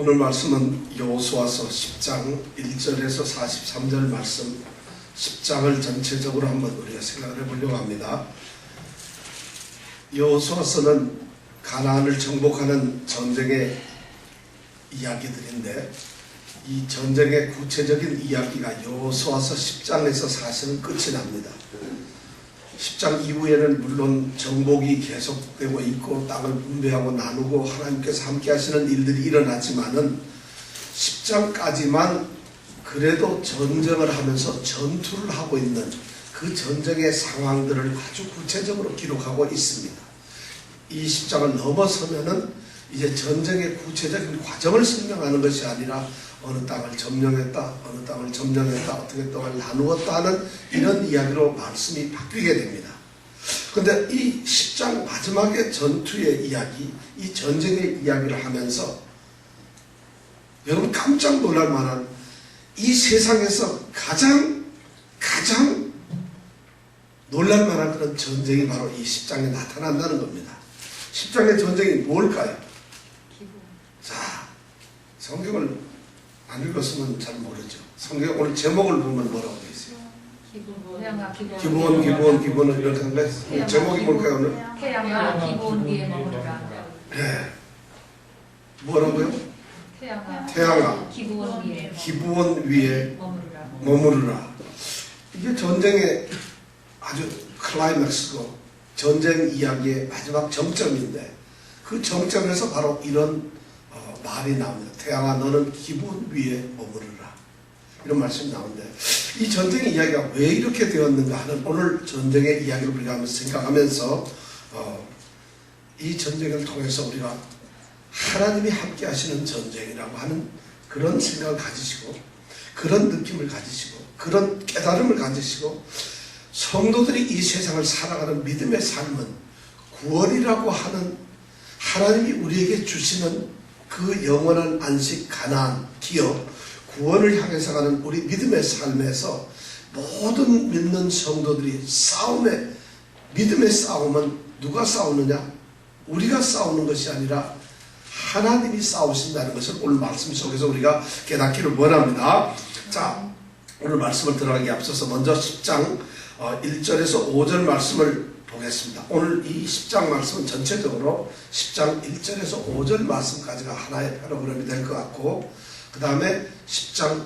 오늘 말씀은 여호수아서 10장 1절에서 43절 말씀, 10장을 전체적으로 한번 우리가 생각을 해보려고 합니다. 여호수아서는 가나안을 정복하는 전쟁의 이야기들인데, 이 전쟁의 구체적인 이야기가 여호수아서 10장에서 사실은 끝이 납니다. 10장 이후에는 물론 정복이 계속되고 있고 땅을 분배하고 나누고 하나님께서 함께 하시는 일들이 일어나지만은 10장까지만 그래도 전쟁을 하면서 전투를 하고 있는 그 전쟁의 상황들을 아주 구체적으로 기록하고 있습니다. 이 10장을 넘어서면은 이제 전쟁의 구체적인 과정을 설명하는 것이 아니라 어느 땅을 점령했다, 어느 땅을 점령했다, 어떻게 땅을 나누었다 하는 이런 이야기로 말씀이 바뀌게 됩니다. 그런데 이 10장 마지막의 전투의 이야기, 이 전쟁의 이야기를 하면서 여러분 깜짝 놀랄 만한, 이 세상에서 가장 놀랄 만한 그런 전쟁이 바로 이 10장에 나타난다는 겁니다. 10장의 전쟁이 뭘까요? 자, 성경을 안 읽었으면 잘 모르죠. 성경 오늘 제목을 보면 뭐라고 되어 있어요? 기본 이렇게 한 거예요. 제목이 뭘까요 오늘? 태양아 기본 위에 머무르라. 네. 뭐라고요? 태양아 기본 위에 머무르라. 이게 전쟁의 아주 클라이맥스고 전쟁 이야기의 마지막 정점인데, 그 정점에서 바로 이런 말이 나옵니다. 태양아 너는 기본 위에 머무르라, 이런 말씀이 나오는데, 이 전쟁의 이야기가 왜 이렇게 되었는가 하는 오늘 전쟁의 이야기를 우리가 생각하면서 이 전쟁을 통해서 우리가 하나님이 함께 하시는 전쟁이라고 하는 그런 생각을 가지시고, 그런 느낌을 가지시고, 그런 깨달음을 가지시고, 성도들이 이 세상을 살아가는 믿음의 삶은 구원이라고 하는 하나님이 우리에게 주시는 그 영원한 안식, 가나안, 기업, 구원을 향해서 가는 우리 믿음의 삶에서 모든 믿는 성도들이 믿음의 싸움은 누가 싸우느냐? 우리가 싸우는 것이 아니라 하나님이 싸우신다는 것을 오늘 말씀 속에서 우리가 깨닫기를 원합니다. 자, 오늘 말씀을 들어가기 앞서서 먼저 10장 1절에서 5절 말씀을 보겠습니다. 오늘 이 10장 말씀은 전체적으로 10장 1절에서 5절 말씀까지가 하나의 패러그램이 될 것 같고, 그 다음에 10장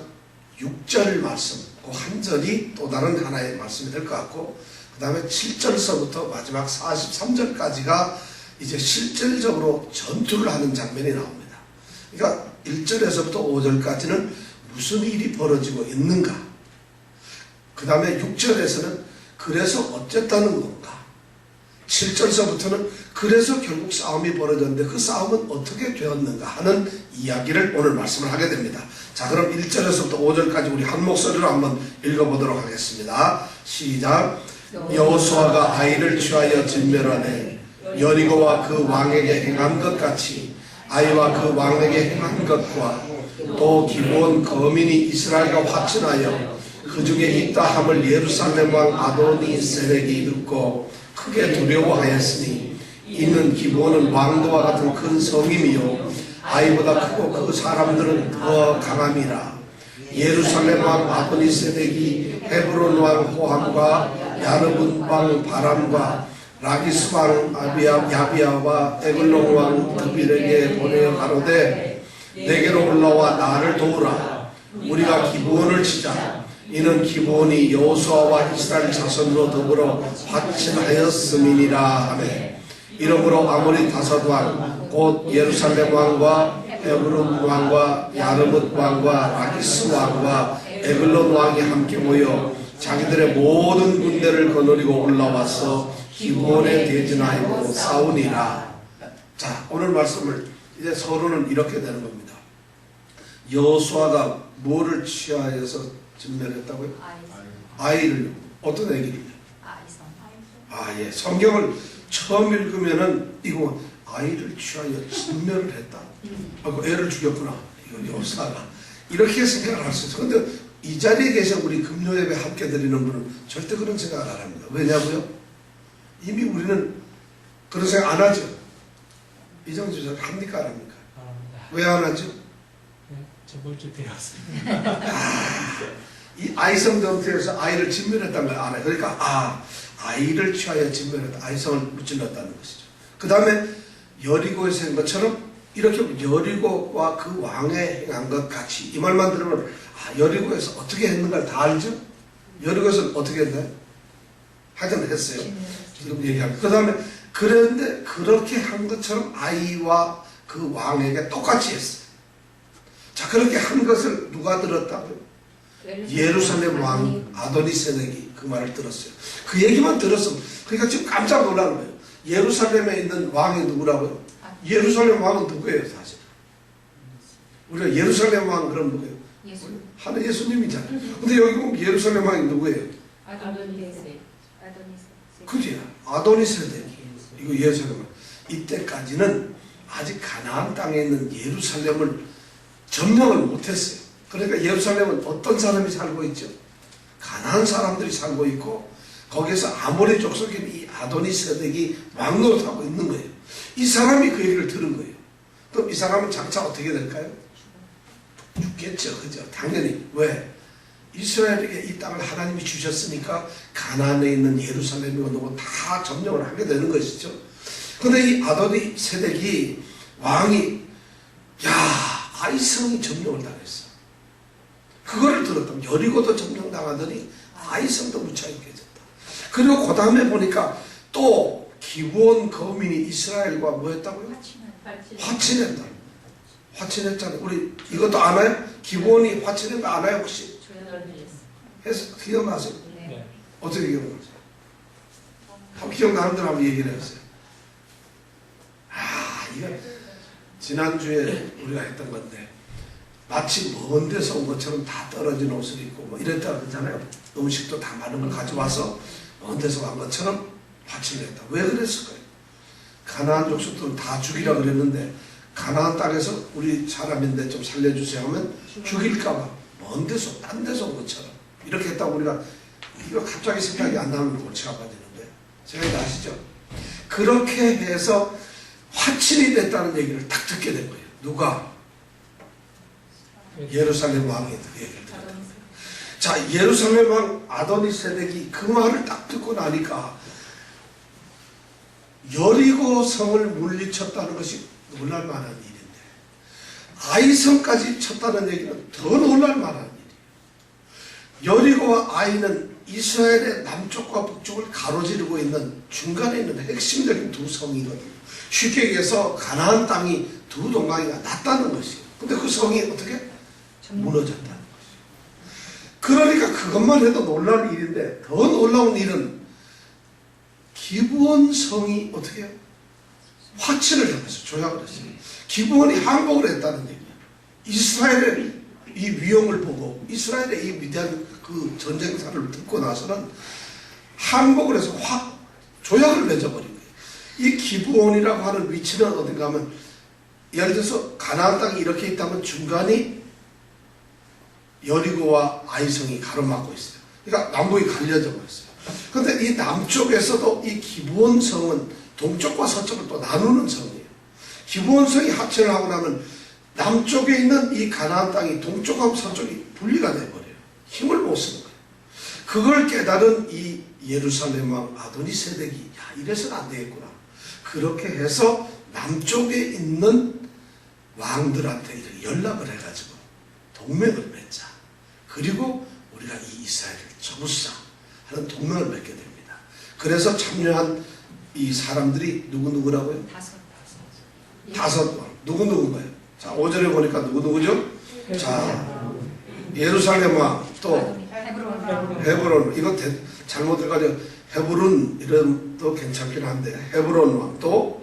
6절 말씀, 그 한 절이 또 다른 하나의 말씀이 될 것 같고, 그 다음에 7절서부터 마지막 43절까지가 이제 실질적으로 전투를 하는 장면이 나옵니다. 그러니까 1절에서부터 5절까지는 무슨 일이 벌어지고 있는가, 그 다음에 6절에서는 그래서 어쨌다는 건가, 7절서부터는 그래서 결국 싸움이 벌어졌는데 그 싸움은 어떻게 되었는가 하는 이야기를 오늘 말씀을 하게 됩니다. 자, 그럼 1절에서부터 5절까지 우리 한 목소리로 한번 읽어보도록 하겠습니다. 시작. 여호수아가 아이를 취하여 진멸하되 여리고와 그 왕에게 행한 것 같이 아이와 그 왕에게 행한 것과 또 기브온 거민이 이스라엘과 화친하여 그 중에 있다 함을 예루살렘 왕 아도니세덱이 듣고 크게 두려워하였으니, 이는 기브온은 왕도와 같은 큰 성임이요 아이보다 크고 그 사람들은 더 강함이라. 예루살렘 왕 아도니세덱이 헤브론 왕 호함과 야르분 왕 바람과 라기스 왕 야비야와 에글론 왕 드빌에게 보내어 가로되, 내게로 올라와 나를 도우라. 우리가 기브온을 치자. 이는 기브온이 여호수아와 이스라엘 자손으로 더불어 화친하였음이니라 하매, 이러므로 아모리 다섯 왕 곧 예루살렘 왕과 헤브론 왕과 야르뭇 왕과 라기스 왕과 에글론 왕이 함께 모여 자기들의 모든 군대를 거느리고 올라와서 기브온에 대진하여 싸우니라. 자, 오늘 말씀을 이제 서론은 이렇게 되는 겁니다. 여호수아가 뭐를 취하여서 진멸했다고요? 아이를. 어떤 아기를요? 예. 성경을 처음 읽으면은 이거 아이를 취하여 진멸을 했다. 애를 죽였구나. 이거 여호수아가. 이렇게 생각을 할 수 있어요. 그런데 이 자리에 계신 우리 금요예배 함께 드리는 분은 절대 그런 생각을 안 합니다. 왜냐고요? 이미 우리는 그런 생각 안 하죠. 이정주 전 합니까 안 합니까? 왜 안 하죠? 저번 주 배웠습니다. 이 아이성 덩태에서 아이를 진멸했다는 걸 알아요. 그러니까 아이를 취하여 진멸했다. 아이성을 무찔렀다는 것이죠. 그 다음에 여리고에서 한 것처럼 이렇게 여리고와 그 왕의 행한 것 같이 이 말만 들으면 여리고에서 어떻게 했는가를 다 알죠? 여리고에서는 어떻게 했나요? 하여튼 했어요. 지금 얘기하면. 그 다음에 그런데 그렇게 한 것처럼 아이와 그 왕에게 똑같이 했어요. 자, 그렇게 한 것을 누가 들었다고요? 예루살렘 왕 아도니세덱이 그 말을 들었어요. 그 얘기만 들었으면 그러니까 지금 깜짝 놀라는 거예요. 예루살렘에 있는 왕이 누구라고요? 예루살렘 왕은 누구예요, 사실? 우리가 예루살렘 왕 그럼 누구예요? 하는 예수님이잖아요. 근데 여기 보면 예루살렘 왕이 누구예요? 그지? 아도니세덱. 이거 예루살렘 왕. 이때까지는 아직 가나안 땅에 있는 예루살렘을 점령을 못했어요. 그러니까 예루살렘은 어떤 사람이 살고 있죠? 가나안 사람들이 살고 있고 거기에서 아모리 족속인 이 아도니세덱이 왕노릇하고 있는 거예요. 이 사람이 그 얘기를 들은 거예요. 그럼 이 사람은 장차 어떻게 될까요? 죽겠죠. 그죠? 당연히. 왜? 이스라엘에게 이 땅을 하나님이 주셨으니까 가나안에 있는 예루살렘이고 누구 다 점령을 하게 되는 것이죠. 근데 이 아도니세덱이 왕이 아이성이 점령을 당했어. 그거를 들었다면 여리고도 점령당하더니 아이성도 무차있게 해졌다. 그리고 그 다음에 보니까 또 기브온 거민이 이스라엘과 뭐 했다고요? 화친했다. 화친했잖아요. 우리 이것도 아나요? 기브온이 화친한 거 아나요 혹시? 해서 기억나세요? 네. 어떻게 기억나세요? 한번 기억나는 대로 한번 얘기를 해보세요. 이거 지난주에 우리가 했던 건데 마치 먼 데서 온 것처럼 다 떨어진 옷을 입고 뭐 이랬다 그러잖아요. 음식도 다 많은 걸 가져와서 먼 데서 온 것처럼 화친을 했다. 왜 그랬을까요? 가나안 족속들은 다 죽이라 그랬는데 가나안 땅에서 우리 사람인데 좀 살려주세요 하면 죽일까봐 먼 데서 딴 데서 온 것처럼 이렇게 했다고 우리가 이거 갑자기 생각이 안 나면 골치가 빠지는데 생각이 나시죠? 그렇게 해서 화친이 됐다는 얘기를 딱 듣게 된 거예요. 누가? 예루살렘 왕이 그 얘기를 들었던 거예요. 자, 예루살렘 왕 아도니세덱이 그 말을 딱 듣고 나니까 여리고 성을 물리쳤다는 것이 놀랄만한 일인데 아이성까지 쳤다는 얘기는 더 놀랄만한 일이에요. 여리고와 아이는 이스라엘의 남쪽과 북쪽을 가로지르고 있는 중간에 있는 핵심적인 두 성이거든요. 쉽게 얘기해서 가나안 땅이 두 동강이가 났다는 것이에요. 근데 그 성이 어떻게? 무너졌다는 것이에요. 그러니까 그것만 해도 놀라운 일인데 더 놀라운 일은 기브온 성이 어떻게 해요? 화친을 당했어요. 조약을 했어요. 기브온이 항복을 했다는 얘기예요. 이스라엘의 이 위험을 보고 이스라엘의 이 위대한 그 전쟁사를 듣고 나서는 항복을 해서 확 조약을 맺어버린 거예요. 이 기브온이라고 하는 위치는 어딘가 하면 예를 들어서 가나안 땅이 이렇게 있다면 중간이 여리고와 아이성이 가로막고 있어요. 그러니까 남북이 갈려져 버렸어요. 그런데 이 남쪽에서도 이 기브온 성은 동쪽과 서쪽을 또 나누는 성이에요. 기브온 성이 합체를 하고 나면 남쪽에 있는 이 가나안 땅이 동쪽하고 서쪽이 분리가 돼버려요. 힘을 못 쓰는 거예요. 그걸 깨달은 이 예루살렘 왕 아도니세덱이 이래서는 안 되겠구나. 그렇게 해서 남쪽에 있는 왕들한테 이렇게 연락을 해가지고 동맹을 맺자. 그리고 우리가 이 이스라엘을 쳐부수자 하는 동맹을 맺게 됩니다. 그래서 참여한 이 사람들이 누구누구라고요? 다섯 왕. 누구누구인가요? 자, 5절에 보니까 누구누구죠? 자, 예루살렘 왕, 또 헤브론. 이거 잘못 들어가죠. 헤브론 이름도 괜찮긴 한데 헤브론 왕, 또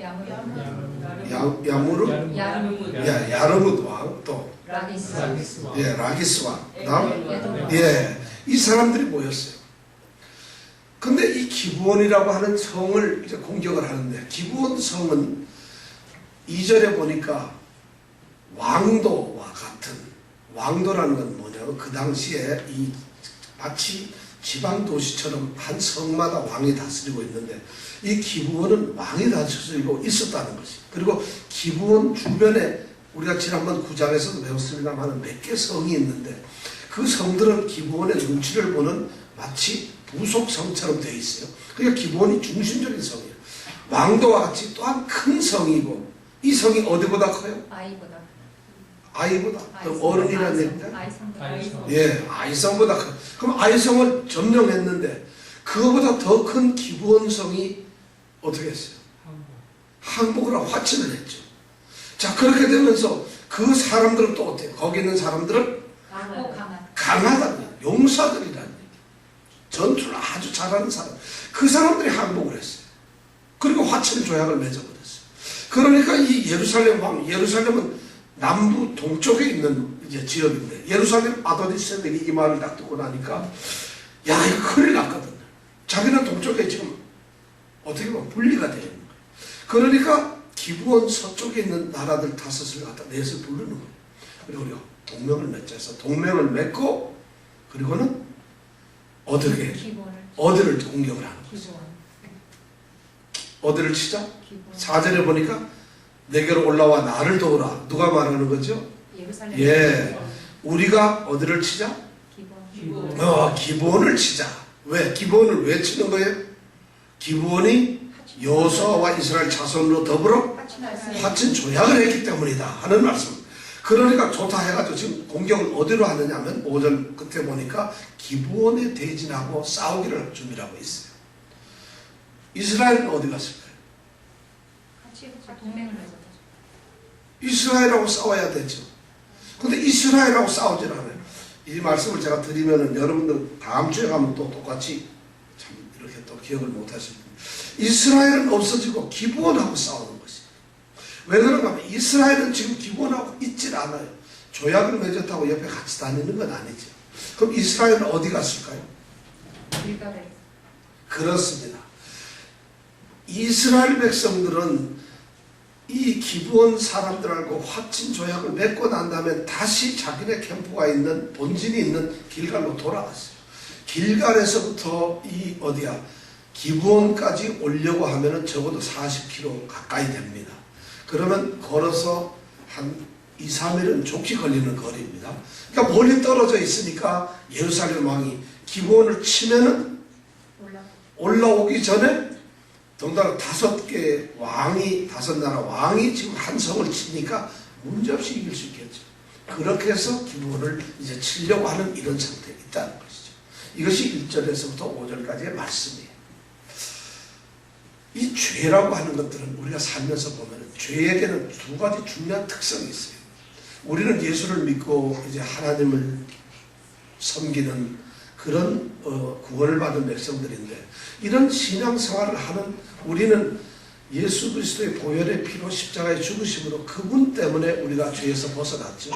야르뭇 왕, 또 라기스 왕. 그다음 이 사람들이 모였어요. 근데 이 기브온이라고 하는 성을 이제 공격을 하는데 기브온 성은 2절에 보니까 왕도와 같은, 왕도라는 건 뭐냐면 그 당시에 이 마치 지방 도시처럼 한 성마다 왕이 다스리고 있는데 이 기브온은 왕이 다스리고 있었다는 것이. 그리고 기브온 주변에 우리가 지난번 9장에서도 배웠습니다만 몇 개 성이 있는데 그 성들은 기브온의 눈치를 보는 마치 부속성처럼 되어 있어요. 그러니까 기브온이 중심적인 성이에요. 왕도와 같이 또한 큰 성이고 이 성이 어디보다 커요? 아이보다. 아이보다. 그럼 어른이라는 얘기인데? 아이성. 예, 아이성보다 큰. 그럼 아이성을 점령했는데 그거보다 더 큰 기브온 성이 어떻게 했어요? 항복을 하고 화친을 했죠. 자, 그렇게 되면서 그 사람들은 또 어때요? 거기 있는 사람들은 강하다는 얘기, 용사들이라는 얘기. 전투를 아주 잘하는 사람. 그 사람들이 항복을 했어요. 그리고 화친 조약을 맺어버렸어요. 그러니까 이 예루살렘 왕, 예루살렘은 남부 동쪽에 있는 이제 지역인데 예루살렘 아도니세덱이 이 말을 딱 듣고 나니까 야, 이거 큰일 났거든요. 자기는 동쪽에 지금 어떻게 보면 분리가 되어 있는 거예요. 그러니까 기브온 서쪽에 있는 나라들 5을 갖다 넷을 부르는 거예요. 그리고 우리가 동맹을 맺자 해서 동맹을 맺고 그리고는 어디를 공격을 하는 거죠. 어디를 치자? 4절에 보니까 내게로 올라와 나를 도우라. 누가 말하는 거죠? 예루살렘. 예, 우리가 어디를 치자? 기브온을 치자. 왜? 기브온을 왜 치는 거예요? 기브온이 여호수아와 이스라엘 자손으로 더불어 화친 조약을 했기 때문이다 하는 말씀. 그러니까 좋다 해가지고 지금 공격을 어디로 하느냐 하면 5절 끝에 보니까 기브온에 대진하고 싸우기를 준비하고 있어요. 이스라엘은 어디 갔을까요? 동맹을 맺었죠. 이스라엘하고 싸워야 되죠. 근데 이스라엘하고 싸우질 않아요. 이 말씀을 제가 드리면은 여러분들 다음 주에 가면 또 똑같이 참 이렇게 또 기억을 못 하실 겁니다. 이스라엘은 없어지고 기브온하고 싸우는 것이에요. 왜 그런가 하면 이스라엘은 지금 기브온하고 있질 않아요. 조약을 맺었다고 옆에 같이 다니는 건 아니죠. 그럼 이스라엘은 어디 갔을까요? 길갈에. 그렇습니다. 이스라엘 백성들은 이 기브온 사람들하고 화친 조약을 맺고 난 다음에 다시 자기네 캠프가 있는 본진이 있는 길갈로 돌아갔어요. 길갈에서부터 이 어디야 기브온까지 오려고 하면은 적어도 40km 가까이 됩니다. 그러면 걸어서 한 2, 3일은 좋게 걸리는 거리입니다. 그러니까 멀리 떨어져 있으니까 예루살렘 왕이 기브온을 치면은 올라오기 전에 더군다나 5개 왕이 5나라 왕이 지금 한 성을 치니까 문제없이 이길 수 있겠죠. 그렇게 해서 기브온을 이제 치려고 하는 이런 상태에 있다는 것이죠. 이것이 1절에서부터 5절까지의 말씀이에요. 이 죄라고 하는 것들은 우리가 살면서 보면 죄에게는 2가지 중요한 특성이 있어요. 우리는 예수를 믿고 이제 하나님을 섬기는 그런 구원을 받은 백성들인데 이런 신앙생활을 하는 우리는 예수 그리스도의 보혈의 피로 십자가의 죽으심으로 그분 때문에 우리가 죄에서 벗어났죠.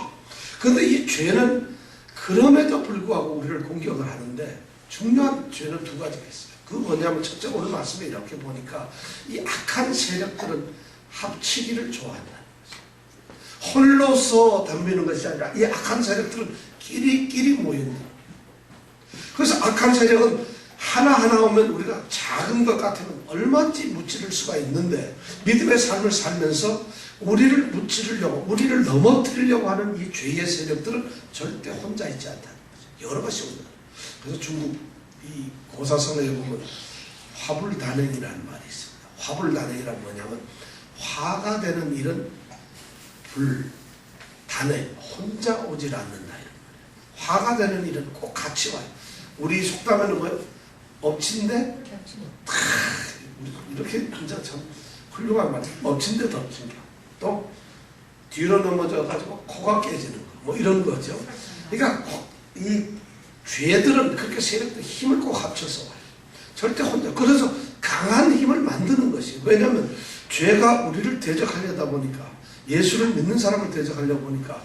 그런데 이 죄는 그럼에도 불구하고 우리를 공격을 하는데 중요한 죄는 2가지가 있어요. 그 뭐냐면 첫째 오늘 말씀에 이렇게 보니까 이 악한 세력들은 합치기를 좋아한다는 거죠. 홀로서 덤비는 것이 아니라 이 악한 세력들은 끼리끼리 모인다. 그래서 악한 세력은 하나하나 오면 우리가 작은 것 같으면 얼마든지 무찌를 수가 있는데 믿음의 삶을 살면서 우리를 무찌르려고 우리를 넘어뜨리려고 하는 이 죄의 세력들은 절대 혼자 있지 않다는 거죠. 여러 가지 온다. 그래서 중국 이 고사성에 보면 화불단행이라는 말이 있습니다. 화불단행이란 뭐냐면 화가 되는 일은 단행 혼자 오질 않는다 이런 말이에요. 화가 되는 일은 꼭 같이 와요. 우리 속담에는 뭐예요? 엎친데 이렇게 진짜 참 훌륭한 말이에요. 엎친데 덮친다. 또 뒤로 넘어져 가지고 코가 깨지는 거 뭐 이런 거죠. 그러니까 이 죄들은 그렇게 세력들 힘을 꼭 합쳐서 와요. 절대 혼자. 그래서 강한 힘을 만드는 것이에요. 왜냐하면 죄가 우리를 대적하려다 보니까 예수를 믿는 사람을 대적하려다 보니까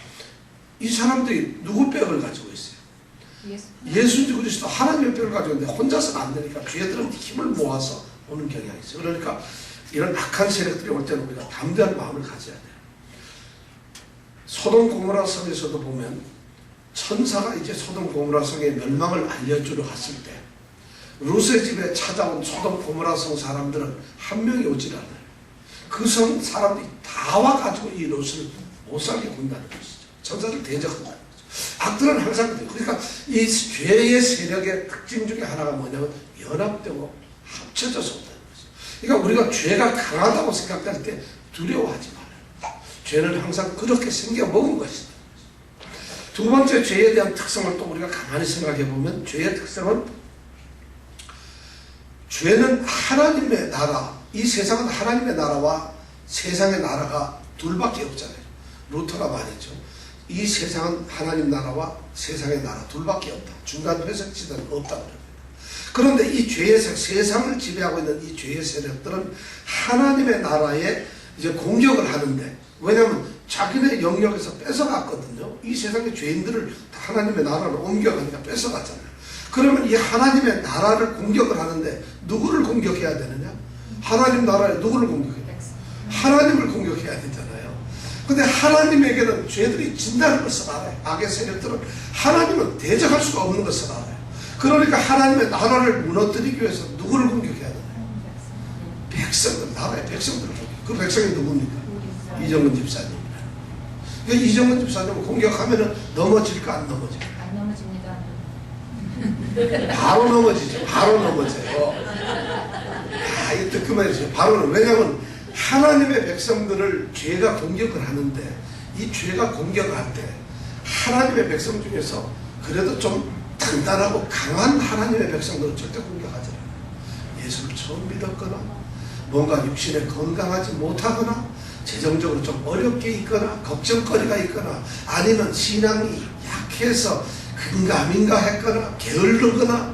이 사람들이 누구 뼈를 가지고 있어요? 예수 그리스도 하나님의 뼈를 가지고 있는데 혼자서는 안 되니까 죄들은 힘을 모아서 오는 경향이 있어요. 그러니까 이런 악한 세력들이 올 때는 우리가 담대한 마음을 가져야 돼요. 소돔 고모라 성에서도 보면 천사가 이제 소돔 고모라 성의 멸망을 알려주러 갔을 때 롯의 집에 찾아온 소돔 고모라 성 사람들은 한 명이 오질 않아요. 그 성 사람들이 다 와가지고 이 롯을 못 살게 군다는 것이죠. 천사들 대적한다는 거죠. 악들은 항상 그래요. 그러니까 이 죄의 세력의 특징 중에 하나가 뭐냐면 연합되고 합쳐져서 온다는 거죠. 그러니까 우리가 죄가 강하다고 생각할 때 두려워하지 말아요. 죄는 항상 그렇게 생겨 먹은 것이다. 두 번째 죄에 대한 특성을 또 우리가 가만히 생각해 보면 죄의 특성은 죄는 하나님의 나라, 이 세상은 하나님의 나라와 세상의 나라가 둘밖에 없잖아요. 루터가 말했죠. 이 세상은 하나님 나라와 세상의 나라 둘밖에 없다. 중간 회색지대는 없다고 합니다. 그런데 이 죄의 세상을 지배하고 있는 이 죄의 세력들은 하나님의 나라에 이제 공격을 하는데, 왜냐하면 자기네 영역에서 뺏어갔거든요. 이 세상의 죄인들을 하나님의 나라로 옮겨가니까 뺏어갔잖아요. 그러면 이 하나님의 나라를 공격을 하는데 누구를 공격해야 되느냐? 하나님 나라에 누구를 공격해야 되느냐? 하나님을 공격해야 되잖아요. 근데 하나님에게는 죄들이 진다는 것을 알아요. 악의 세력들은 하나님은 대적할 수가 없는 것을 알아요. 그러니까 하나님의 나라를 무너뜨리기 위해서 누구를 공격해야 되나요? 백성들, 나라의 백성들을 공격. 그 백성이 누굽니까? 이정근 집사님입니다. 그러니까 이정근 집사님을 공격하면 넘어질까 안 넘어질까? 안 넘어집니다. 바로 넘어지죠. 바로 넘어져요. 이거 뜨끔해지죠. 바로는. 왜냐하면 하나님의 백성들을 죄가 공격을 하는데, 이 죄가 공격할 때 하나님의 백성 중에서 그래도 좀 단단하고 강한 하나님의 백성들은 절대 공격하지 않아요. 예수를 처음 믿었거나 뭔가 육신에 건강하지 못하거나 재정적으로 좀 어렵게 있거나 걱정거리가 있거나 아니면 신앙이 약해서 금가민가 했거나 게을르거나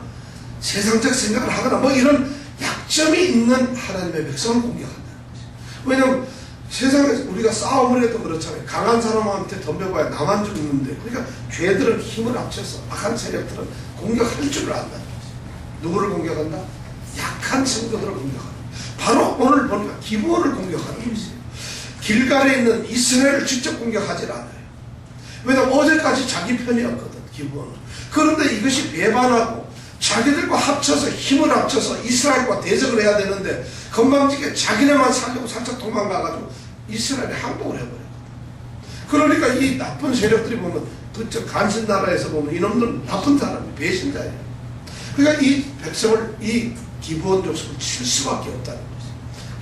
세상적 생각을 하거나 뭐 이런 약점이 있는 하나님의 백성을 공격한다는 거죠. 왜냐하면 세상에 우리가 싸움을 해도 그렇잖아요. 강한 사람한테 덤벼봐야 나만 죽는데, 그러니까 죄들은 힘을 합쳐서 악한 세력들은 공격할 줄 안다는 거죠. 누구를 공격한다? 약한 성도들을 공격한다. 바로 오늘 보니까 기브온을 공격하는 것이에요. 길갈에 있는 이스라엘을 직접 공격하지 않아요. 왜냐하면 어제까지 자기 편이었거든, 기브온은. 그런데 이것이 배반하고 자기들과 합쳐서 힘을 합쳐서 이스라엘과 대적을 해야 되는데 건방지게 자기네만 살려고 살짝 도망가가지고 이스라엘에 항복을 해버렸거든. 그러니까 이 나쁜 세력들이 보면 그쪽 간신나라에서 보면 이놈들은 나쁜 사람이 배신자예요. 그러니까 이 백성을, 이 기브온 족속을 칠 수밖에 없다는 거죠.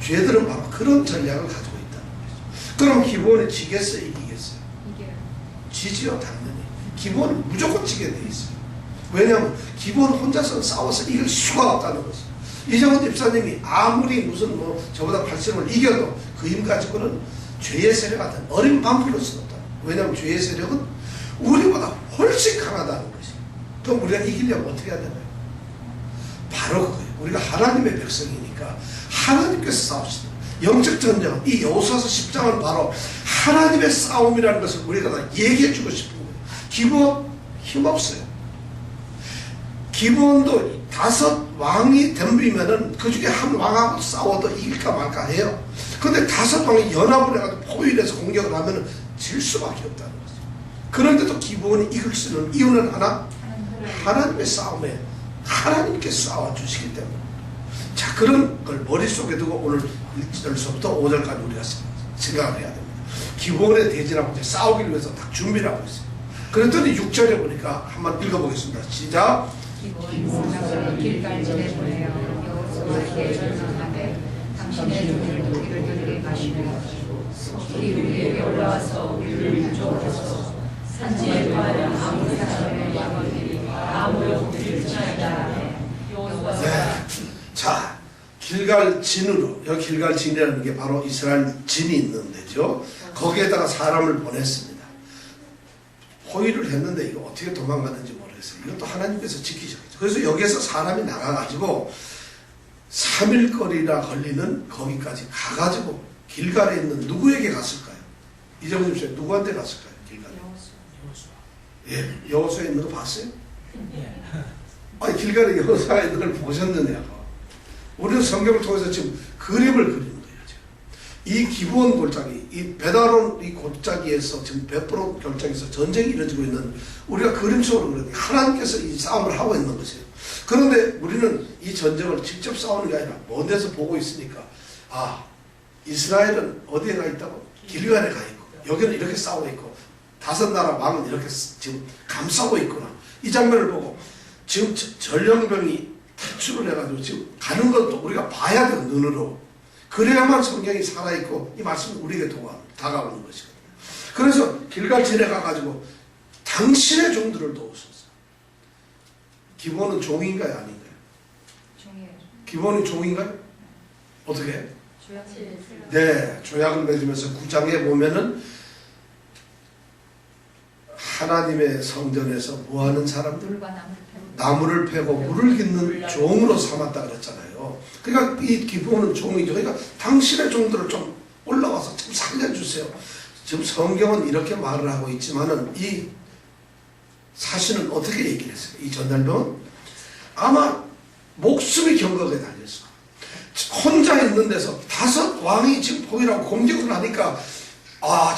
죄들은 바로 그런 전략을 가지고 있다는 거죠. 그럼 기브온이 지겠어요, 이기겠어요? 이겨요. 지지요, 당연히. 기브온은 무조건 지게 돼 있어요. 왜냐하면 기브온은 혼자서 싸워서 이길 수가 없다는 거죠. 이정훈 집사님이 아무리 무슨 뭐 저보다 8점을 이겨도 그 힘 가지고는 죄의 세력 같은 어린 반풀을 수 없다. 왜냐하면 죄의 세력은 우리보다 훨씬 강하다는 것이죠. 그럼 우리가 이기려면 어떻게 해야 되나요? 바로 그거예요. 우리가 하나님의 백성이니까 하나님께서 싸우시다. 영적 전쟁은 이 여호수아서 10장은 바로 하나님의 싸움이라는 것을 우리가 다 얘기해 주고 싶은 거예요. 기브온 힘없어요. 기브온도 5 왕이 덤비면은 그 중에 한 왕하고 싸워도 이길까 말까 해요. 근데 5 왕이 연합을 해가지고 포위해서 공격을 하면은 질 수밖에 없다는 거죠. 그런데도 기브온이 이길 수 있는 이유는 하나, 하나님의 싸움에 하나님께 싸워주시기 때문에. 자, 그런 걸 머릿속에 두고 오늘 1절서부터 5절까지 우리가 생각을 해야 됩니다. 기브온에 대지라고 이제 싸우기 위해서 딱 준비를 하고 있어요. 그랬더니 6절에 보니까 한번 읽어보겠습니다. 시작. 기브온 길갈지에 보내어 여호수아에게 전언하되 당신의 눈을 우리를 들게 마시며 소리 우리에게 올라와서 우리를 부족하소서. 산지에 거하는 아무 사람의 왕언이 아무로 우리를 치하다 하네. 네. 자, 길갈 진으로, 여기 길갈 진이라는 게 바로 이스라엘 진이 있는 데죠. 거기에다가 사람을 보냈습니다. 포위를 했는데 이거 어떻게 도망가는지 모르겠어요. 이것도 하나님께서 지키셨겠죠. 그래서 여기에서 사람이 나가가지고 3일 거리나 걸리는 거기까지 가가지고 길갈에 있는 누구에게 갔을까요? 이정훈 씨 누구한테 갔을까요? 길갈에. 예, 여호수아에 있는 거 봤어요? 아니, 길갈에 여호수아에 있는 걸 보셨느냐고. 우리는 성경을 통해서 지금 그림을 그리는 거예요. 지금. 이 기브온 골짜기, 이 베다론 이 골짜기에서 지금 베프론 골짜기에서 전쟁이 이루어지고 있는, 우리가 그림적으로 그래요. 하나님께서 이 싸움을 하고 있는 것이에요. 그런데 우리는 이 전쟁을 직접 싸우는 게 아니라 먼 데서 보고 있으니까, 아, 이스라엘은 어디에 가 있다고? 길갈에 가 있고 여기는 이렇게 싸우고 있고 다섯 나라 왕은 이렇게 지금 감싸고 있구나. 이 장면을 보고 지금 전령병이 탈출을 해가지고 지금 가는 것도 우리가 봐야 돼요. 눈으로. 그래야만 성경이 살아있고 이 말씀이 우리에게 다가오는 것이거든요. 그래서 길갈 지내가가지고 당신의 종들을 도우소서. 기본은 종인가요? 아닌가요? 종이에요. 기본이 종인가요? 어떻게? 조약을 네, 조약을 맺으면서 9장에 보면은 하나님의 성전에서 뭐하는 사람들? 물과 나무를 패고 물을 깃는 종으로 삼았다 그랬잖아요. 그러니까 이 기본은 종이죠. 그러니까 당신의 종들을 좀 올라와서 좀 살려주세요. 지금 성경은 이렇게 말을 하고 있지만은 이 사실은 어떻게 얘기를 했어요? 이 전달병은 아마 목숨이 경각에 달렸어. 혼자 있는 데서 다섯 왕이 지금 포위라고 공격을 하니까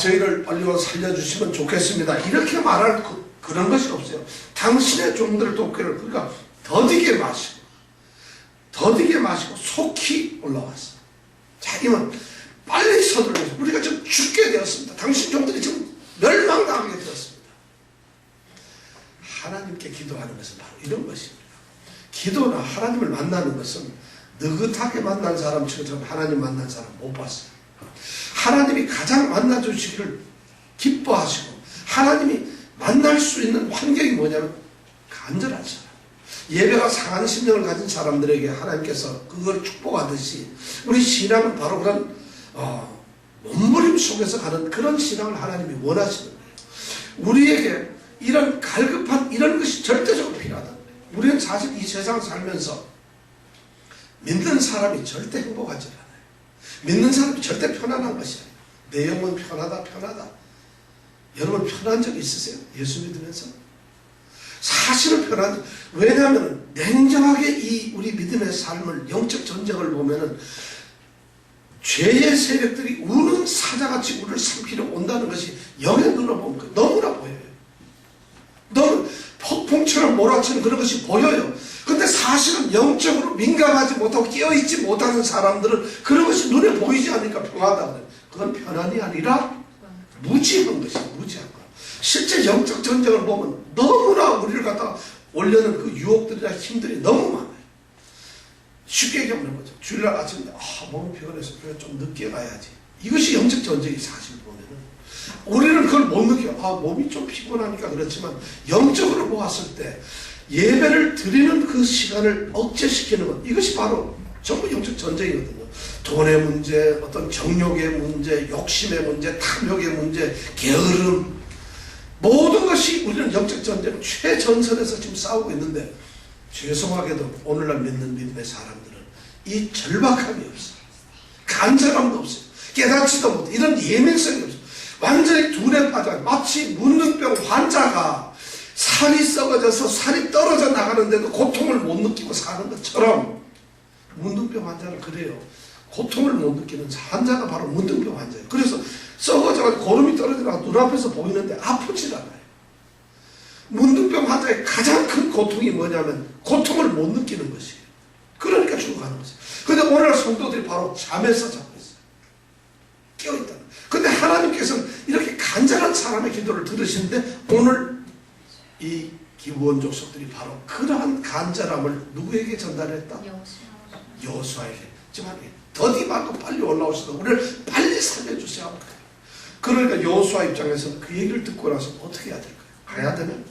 저희를 빨리 와서 살려주시면 좋겠습니다. 이렇게 말할 그런 것이 없어요. 당신의 종들을 돕기를 그러니까 더디게 마시고 속히 올라왔어. 자기는 빨리 서둘러서 우리가 지금 죽게 되었습니다. 당신 종들이 지금 멸망당하게 되었습니다. 하나님께 기도하는 것은 바로 이런 것입니다. 기도나 하나님을 만나는 것은 느긋하게 만난 사람처럼 하나님 만난 사람 못 봤어요. 하나님이 가장 만나주시기를 기뻐하시고 하나님이 만날 수 있는 환경이 뭐냐면 간절한 사람. 예배가 상한 심령을 가진 사람들에게 하나님께서 그걸 축복하듯이 우리 신앙은 바로 그런 몸부림 속에서 가는 그런 신앙을 하나님이 원하시는 거예요. 우리에게 이런 갈급한 이런 것이 절대적으로 필요하다. 우리는 사실 이 세상 살면서 믿는 사람이 절대 행복하지 않아요. 믿는 사람이 절대 편안한 것이 아니에요. 내 영혼 편하다. 여러분 편한 적 있으세요? 예수 믿으면서? 사실은 편하죠. 왜냐하면 냉정하게 이 우리 믿음의 삶을 영적 전쟁을 보면은 죄의 세력들이 우는 사자같이 우리를 삼키려 온다는 것이 영의 눈으로 보면 너무나 보여요. 너무 폭풍처럼 몰아치는 그런 것이 보여요. 근데 사실은 영적으로 민감하지 못하고 깨어있지 못하는 사람들은 그런 것이 눈에 보이지 않으니까 평하다. 그건 편안이 아니라 무지한 것이에요. 무지한 거. 실제 영적 전쟁을 보면 너무나 우리를 갖다가 올려는 그 유혹들이나 힘들이 너무 많아요. 쉽게 얘기하면 거죠. 주일날 아침에 몸이 피곤해서 좀 늦게 가야지. 이것이 영적 전쟁이 사실 보면은 우리는 그걸 못 느껴요. 몸이 좀 피곤하니까 그렇지만 영적으로 보았을 때 예배를 드리는 그 시간을 억제시키는 것 이것이 바로 전부 영적 전쟁이거든요. 돈의 문제, 어떤 정욕의 문제, 욕심의 문제, 탐욕의 문제, 게으름 모든 것이 우리는 영적 전쟁 최전선에서 지금 싸우고 있는데 죄송하게도 오늘날 믿는 믿음의 사람들은 이 절박함이 없어요. 간절함도 없어요. 깨닫지도 못해. 이런 예민성이 없어요. 완전히 둔에 빠져 마치 문둥병 환자가 살이 썩어져서 살이 떨어져 나가는데도 고통을 못 느끼고 사는 것처럼 문둥병 환자는 그래요. 고통을 못 느끼는 환자가 바로 문둥병 환자예요. 그래서 썩어져서 고름이 떨어지다가 눈앞에서 보이는데 아프질 않아요. 문둥병 환자의 가장 큰 고통이 뭐냐면 고통을 못 느끼는 것이에요. 그러니까 죽어가는 것이에요. 그런데 오늘날 성도들이 바로 잠에서 자고 있어요. 깨어있다는. 근데 하나님께서는 이렇게 간절한 사람의 기도를 들으시는데 오늘 이 기브온 족속들이 바로 그러한 간절함을 누구에게 전달했다? 여호수아에게. 지금 더디 말고 빨리 올라오셔서 우리를 빨리 살려주세요. 그러니까 여호수아 입장에서는 그 얘기를 듣고 나서 어떻게 해야 될까요? 가야 되면?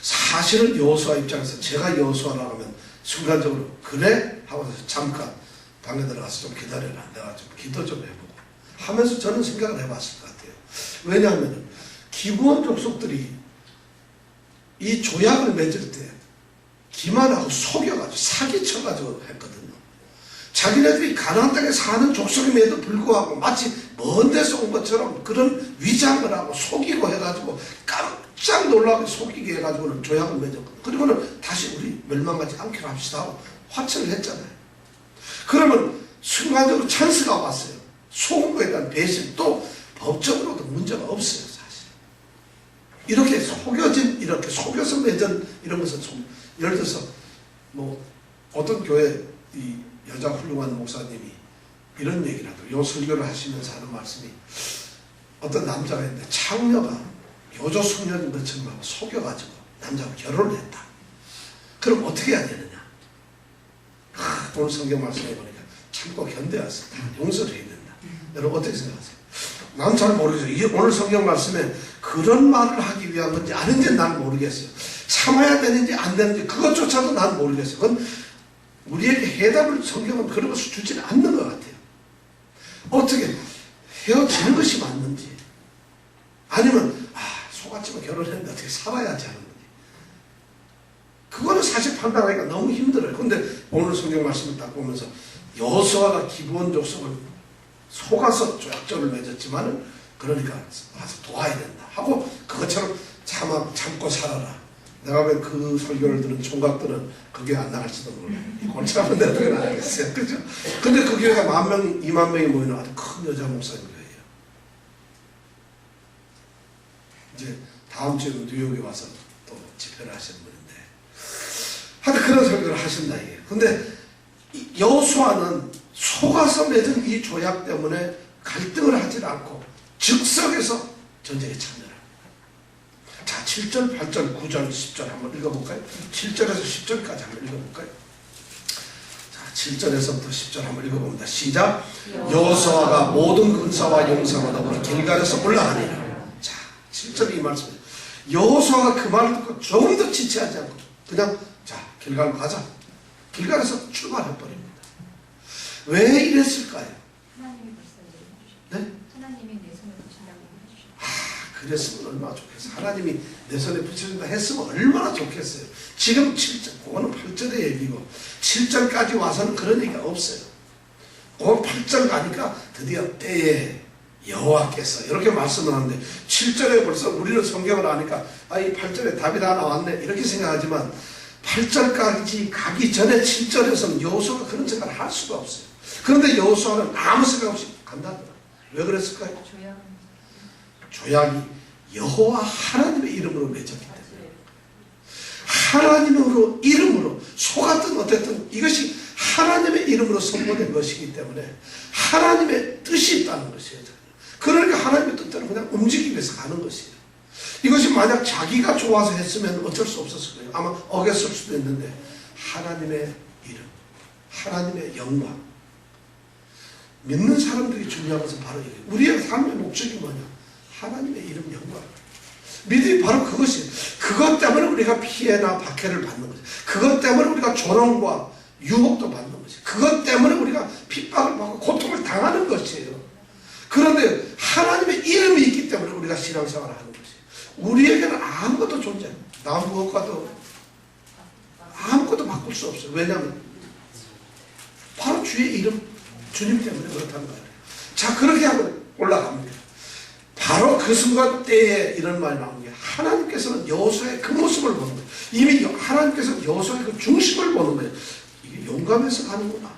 사실은 여호수아 입장에서 제가 여호수아라고 하면 순간적으로 그래? 하고 잠깐 방에 들어가서 좀 기다려라. 내가 좀 기도 좀 해보고 하면서 저는 생각을 해봤을 것 같아요. 왜냐하면 기브온 족속들이 이 조약을 맺을 때 기만하고 속여가지고 사기쳐가지고 했거든요. 자기네들이 가나안 땅에 사는 족속임에도 불구하고 마치 먼 데서 온 것처럼 그런 위장을 하고 속이고 해가지고 깜짝 놀라게 속이게 해가지고는 조약을 맺었거든요. 그리고는 다시 우리 멸망하지 않기로 합시다 하고 화친을 했잖아요. 그러면 순간적으로 찬스가 왔어요. 속은 거에 대한 배신 또 법적으로도 문제가 없어요. 사실 이렇게 이렇게 속여서 맺은 이런 것은 예를 들어서 뭐 어떤 교회 이 여자 훌륭한 목사님이 이런 얘기를 하더라고요. 요 설교를 하시면서 하는 말씀이 어떤 남자가 있는데 창녀가 요조 숙녀인 것처럼 하고 속여가지고 남자하고 결혼을 했다. 그럼 어떻게 해야 되느냐? 오늘 성경 말씀해 보니까 참고 견뎌야 다 용서를 해야 된다. 여러분 어떻게 생각하세요? 난 잘 모르겠어요. 오늘 성경 말씀에 그런 말을 하기 위한 건지 아닌지 난 모르겠어요. 참아야 되는지 안 되는지 그것조차도 난 모르겠어요. 그건 우리에게 해답을 성경은 그런 것을 주지는 않는 것 같아요. 어떻게 헤어지는 것이 맞는지 아니면 속았지만 결혼했는데 어떻게 살아야지 하는 건지 그거는 사실 판단하기가 너무 힘들어요. 근데 오늘 성경 말씀을 딱 보면서 여호수아가 기브온 족속을 속아서 조약전을 맺었지만은 그러니까 와서 도와야 된다 하고 그것처럼 참고 살아라. 내가 왜 그 설교를 들은 총각들은 그 교회 안 나갈지도 몰라요. 이 골치 아픈 데도 왜 나가겠어요. 그죠? 근데 그 교회가 10,000명, 20,000명이 모이는 아주 큰 여자 목사님 교회예요. 이제 다음 주에 뉴욕에 와서 또 집회를 하시는 분인데 하여튼 그런 설교를 하신다 이게. 근데 여호수아는 속아서 맺은 이 조약 때문에 갈등을 하지 않고 즉석에서 전쟁에 참여를. 자, 7절, 8절, 9절, 10절 한번 읽어볼까요? 7절에서 10절까지 한번 읽어볼까요? 자, 7절에서부터 10절 한번 읽어봅니다. 시작. 여호수아가 모든 군사와 용사와 더불어 길갈에서 올라가니라. 자, 7절이 이 말씀이에요. 여호수아가 그 말을 듣고 조금 더 지체하지 않고 그냥 자, 길갈로 가자. 길갈에서 출발해버립니다. 왜 이랬을까요? 하나님이 벌써 얘기해 주셨죠. 네? 하나님이 내 손에 붙인다고 얘기해 주셨죠. 그랬으면 얼마나 좋겠어요. 하나님이 내 손에 붙여준다 했으면 얼마나 좋겠어요. 지금 7절, 그거는 8절의 얘기고 7절까지 와서는 그런 얘기가 없어요. 그 8절 가니까 드디어 때에 여호와께서 이렇게 말씀을 하는데 7절에 벌써 우리는 성경을 아니까 이 8절에 답이 다 나왔네 이렇게 생각하지만 8절까지 가기 전에 7절에서는 여호수아가 그런 생각을 할 수가 없어요. 그런데 여호수아는 아무 생각 없이 간다더라. 왜 그랬을까요? 조약이 여호와 하나님의 이름으로 맺었기 때문에 하나님으로 이름으로 속았든 어쨌든 이것이 하나님의 이름으로 선포된 것이기 때문에 하나님의 뜻이 있다는 것이에요. 그러니까 하나님의 뜻대로 그냥 움직이기 위해서 가는 것이에요. 이것이 만약 자기가 좋아서 했으면 어쩔 수 없었을 거예요. 아마 어겼을 수도 있는데 하나님의 이름, 하나님의 영광 믿는 사람들이 중요한 것은 바로 이거예요. 우리의 삶의 목적이 뭐냐? 하나님의 이름 영광. 믿음이 바로 그것이에요. 그것 때문에 우리가 피해나 박해를 받는 거죠. 그것 때문에 우리가 조롱과 유혹도 받는 거죠. 그것 때문에 우리가 핍박을 받고 고통을 당하는 것이에요. 그런데 하나님의 이름이 있기 때문에 우리가 신앙생활을 하는 것이에요. 우리에게는 아무것도 존재, 나 무엇과도 아무것도 바꿀 수 없어요. 왜냐하면 바로 주의 이름, 주님 때문에 그렇다는 거예요. 자, 그렇게 하고 올라갑니다. 바로 그 순간 때에 이런 말이 나오는 게 하나님께서는 여호수아의 그 모습을 보는 거예요. 이미 하나님께서는 여호수아의 그 중심을 보는 거예요. 이게 용감해서 가는구나.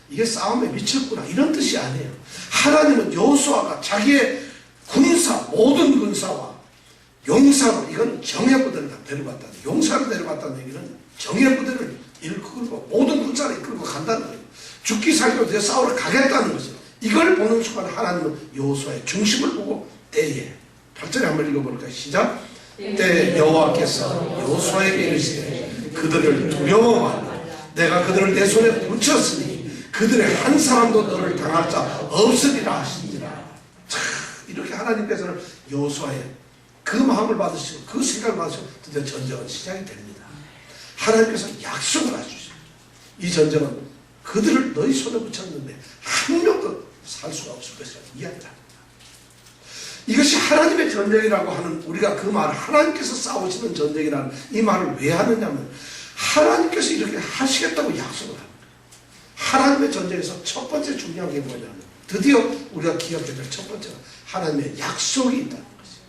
이게 싸움에 미쳤구나. 이런 뜻이 아니에요. 하나님은 여호수아가 자기의 군사, 모든 군사와 용사로, 이건 정예부대를 다 데려갔다. 용사를 데려갔다는 얘기는 정예부대를 이끌고 모든 군사를 이끌고 간다는 거예요. 죽기 살기로 돼 싸우러 가겠다는 것이죠. 이걸 보는 순간 하나님은 여호수아의 중심을 보고 때에 8절에 한번 읽어볼까요? 시작. 때에 여호와께서 여호수아에게 이르시되 그들을 두려워하라. 내가 그들을 내 손에 붙였으니 그들의 한 사람도 너를 당할 자 없으리라 하시니라. 이렇게 하나님께서는 여호수아의 그 마음을 받으시고 그 생각을 받으시고 드디어 전쟁은 시작이 됩니다. 하나님께서 약속을 하시죠. 이 전쟁은 그들을 너희 손에 붙였는데 한 명도 살 수가 없을 것이라는 이야기를 합니다. 이것이 하나님의 전쟁이라고 하는, 우리가 그 말을 하나님께서 싸우시는 전쟁이라는 이 말을 왜 하느냐면 하나님께서 이렇게 하시겠다고 약속을 합니다. 하나님의 전쟁에서 첫 번째 중요한 게 뭐냐면 드디어 우리가 기억해야 될 첫 번째가 하나님의 약속이 있다는 것이에요.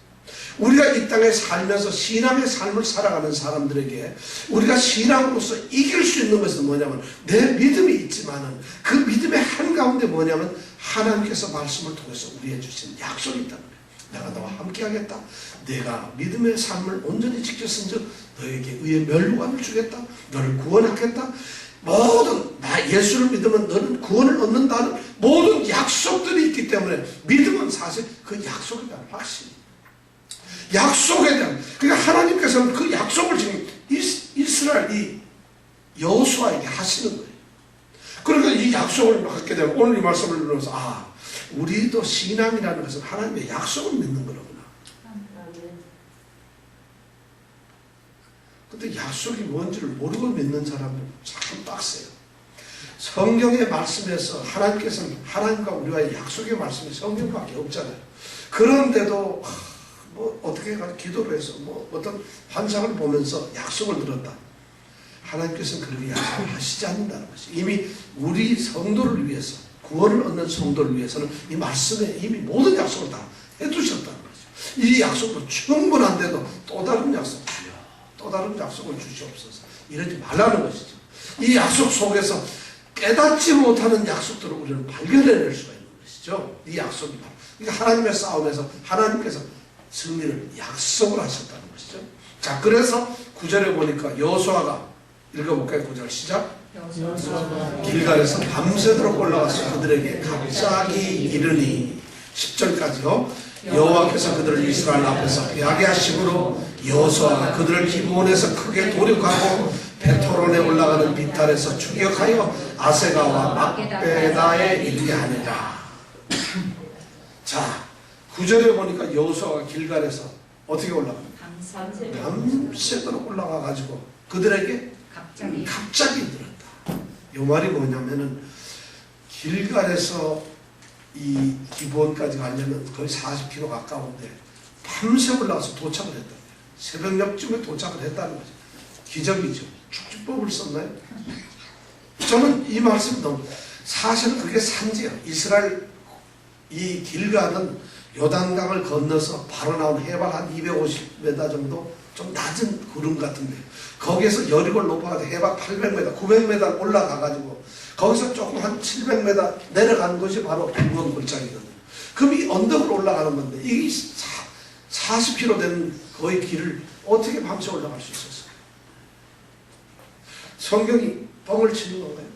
우리가 이 땅에 살면서 신앙의 삶을 살아가는 사람들에게 우리가 신앙으로서 이길 수 있는 것은 뭐냐면 내 믿음이 있지만은 그 믿음의 한가운데 뭐냐면 하나님께서 말씀을 통해서 우리에게 주신 약속이 있다는 거예요. 내가 너와 함께 하겠다. 내가 믿음의 삶을 온전히 지켰은즉 너에게 의의 멸류관을 주겠다. 너를 구원하겠다. 모든 나 예수를 믿으면 너는 구원을 얻는다는 모든 약속들이 있기 때문에 믿음은 사실 그 약속에 대한 확신. 약속에 대한, 그러니까 하나님께서는 그 약속을 지금 이스라엘 이 여호수아에게 하시는 거예요. 그러니까 이 약속을 받게 되면 오늘 이 말씀을 들으면서 우리도 신앙이라는 것은 하나님의 약속을 믿는 거로구나. 근데 약속이 뭔지를 모르고 믿는 사람은 참 빡세요. 성경의 말씀에서 하나님께서는 하나님과 우리와의 약속의 말씀이 성경밖에 없잖아요. 그런데도 뭐 어떻게 기도를 해서 뭐 어떤 환상을 보면서 약속을 들었다. 하나님께서는 그렇게 약속을 하시지 않는다는 것이, 이미 우리 성도를 위해서, 구원을 얻는 성도를 위해서는 이 말씀에 이미 모든 약속을 다 해두셨다는 거죠. 이 약속으로 충분한데도 또 다른 약속, 또 다른 약속을 주시옵소서, 이러지 말라는 것이죠. 이 약속 속에서 깨닫지 못하는 약속들을 우리는 발견해낼 수가 있는 것이죠. 이 약속이 바로, 그러니까 하나님의 싸움에서 하나님께서 승리를 약속을 하셨다는 것이죠. 자, 그래서 9절에 보니까 여호수아가, 읽어볼까요? 9절 시작. 길갈에서 밤새도록 올라가서 그들에게 갑자기 이르니, 10절까지요. 여호와께서 그들을 이스라엘 앞에서 패하게 하심으로 여호수아가 그들을 기브온에서 크게 도륙하고 베토론에 올라가는 비탈에서 추격하여 아세가와 막베다에 이르게 하니라. 자, 9절에 보니까 여호수아가 길갈에서 어떻게 올라갑니까? 밤새도록 올라가가지고 그들에게 갑자기 들었다. 이 말이 뭐냐면은 길갈에서 이 기브온까지 가려면 거의 40km 가까운데 밤새 올라가서 도착을 했다. 새벽녘쯤에 도착을 했다는 거죠. 기적이죠. 축지법을 썼나요? 저는 이 말씀 너무, 사실은 그게 산지예요. 이스라엘 이 길갈은 요단강을 건너서 바로 나온 해발 한 250m 정도 좀 낮은 구름 같은데, 거기에서 여리고를 높아가지고 해발 800m, 900m 올라가가지고 거기서 조금 한 700m 내려가는 것이 바로 기브온 골짜기거든요. 그럼 이 언덕으로 올라가는 건데, 이 40km 되는 거의 길을 어떻게 밤새 올라갈 수 있었어요? 성경이 뻥을 치는 건가요?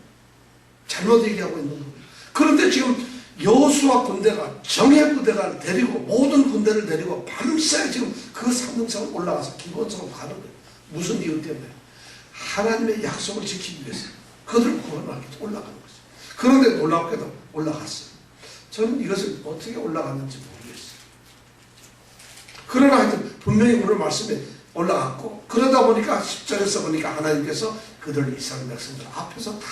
잘못 얘기하고 있는 건가요? 그런데 지금 여호수아 군대가, 정예 부대가 데리고, 모든 군대를 데리고 밤새 지금 그 산등성을 올라가서 기브온성으로 가는 거예요. 무슨 이유 때문에? 하나님의 약속을 지키기 위해서, 그들을 구원하기 위해서 올라가는 거죠. 그런데 놀랍게도 올라갔어요. 저는 이것을 어떻게 올라갔는지 모르겠어요. 그러나 하여튼 분명히 오늘 말씀에 올라갔고, 그러다 보니까 10절에서 보니까 하나님께서 그들 이스라엘 백성들 앞에서 다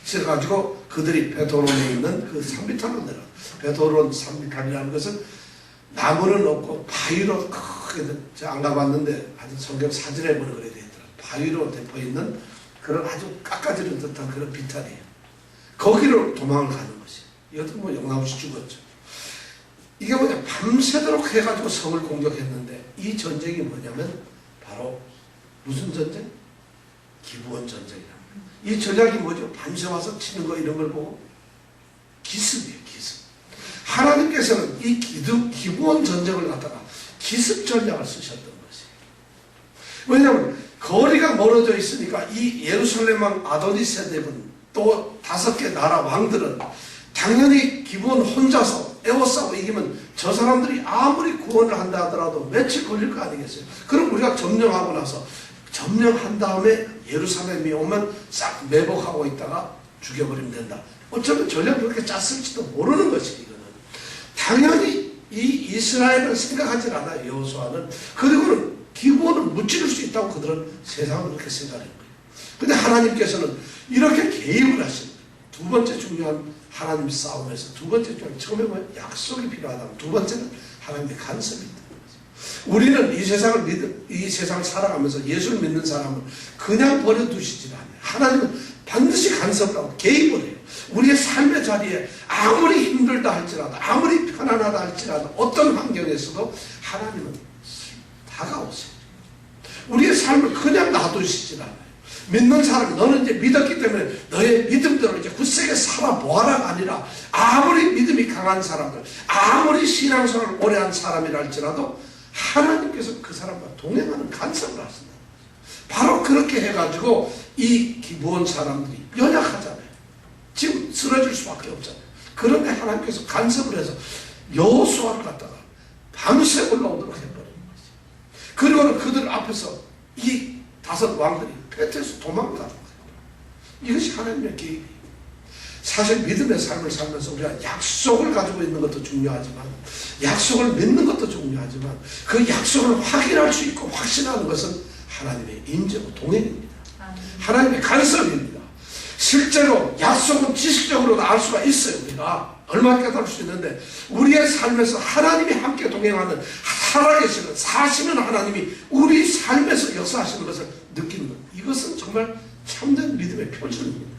펴가지고 그들이 베토론에 있는 그 산비탈로 내려가. 베토론 산비탈이라는 것은 나무는 없고 바위로 크게, 제가 안 가봤는데 하여튼 성경 사진에 보는 그래 되더라고요. 바위로 덮여 있는 그런 아주 깎아지는 듯한 그런 비탈이에요. 거기로 도망을 가는 것이. 이것도 뭐 영락없이 죽었죠. 이게 뭐냐, 밤새도록 해가지고 성을 공격했는데, 이 전쟁이 뭐냐면 바로 무슨 전쟁? 기브온 전쟁이랍니다. 이 전략이 뭐죠? 밤새 와서 치는 거 이런 걸 보고 기습이에요, 기습. 하나님께서는 이 기브온 전쟁을 갖다가 기습 전략을 쓰셨던 것이에요. 왜냐하면 거리가 멀어져 있으니까 이 예루살렘 왕 아도니세덱은 또 5개 나라 왕들은 당연히 기브온 혼자서 에워싸고 이기면 저 사람들이 아무리 구원을 한다 하더라도 며칠 걸릴 거 아니겠어요? 그럼 우리가 점령하고 나서, 점령한 다음에 예루살렘이 오면 싹 매복하고 있다가 죽여버리면 된다. 어쩌면 전략 그렇게 짰을지도 모르는 것이, 이거는. 당연히 이 이스라엘을 생각하지 않아요, 여호수아는. 그리고는 기브온을 무찌를 수 있다고 그들은 세상을 그렇게 생각하는 거예요. 근데 하나님께서는 이렇게 개입을 하신 거예요. 두 번째 중요한 하나님 싸움에서 두 번째 중요한, 처음에 뭐예요? 약속이 필요하다고. 두 번째는 하나님의 간섭이 있다는 거죠. 우리는 이 세상을 살아가면서 예수를 믿는 사람은 그냥 버려두시지 않아요. 하나님은 반드시 간섭을 하고 개입을 해요. 우리의 삶의 자리에 아무리 힘들다 할지라도, 아무리 편안하다 할지라도, 어떤 환경에서도 하나님은 다가오세요. 우리의 삶을 그냥 놔두시지 않아요. 믿는 사람이, 너는 이제 믿었기 때문에 너의 믿음대로 이제 굳세게 살아보아라가 아니라, 아무리 믿음이 강한 사람들, 아무리 신앙생활을 오래 한 사람이라 할지라도 하나님께서 그 사람과 동행하는 간섭을 하신다. 바로 그렇게 해가지고 이 기브온 사람들이 연약하잖아요. 지금 쓰러질 수밖에 없잖아요. 그런데 하나님께서 간섭을 해서 여호수아를 갖다가 밤새 올라오도록 해버리는 거지. 그리고는 그들 앞에서 이 5 왕들이 패트에서 도망가는 거예요. 이것이 하나님의 계획이에요. 사실 믿음의 삶을 살면서 우리가 약속을 가지고 있는 것도 중요하지만, 약속을 믿는 것도 중요하지만, 그 약속을 확인할 수 있고 확신하는 것은 하나님의 임재고 동행입니다. 하나님의 간섭입니다. 실제로 약속은 지식적으로도 알 수가 있어요. 우리가 얼마나 깨달을 수 있는데, 우리의 삶에서 하나님이 함께 동행하는, 살아계시는, 사시는 하나님이 우리 삶에서 역사하시는 것을 느끼는 것, 이것은 정말 참된 믿음의 표준입니다.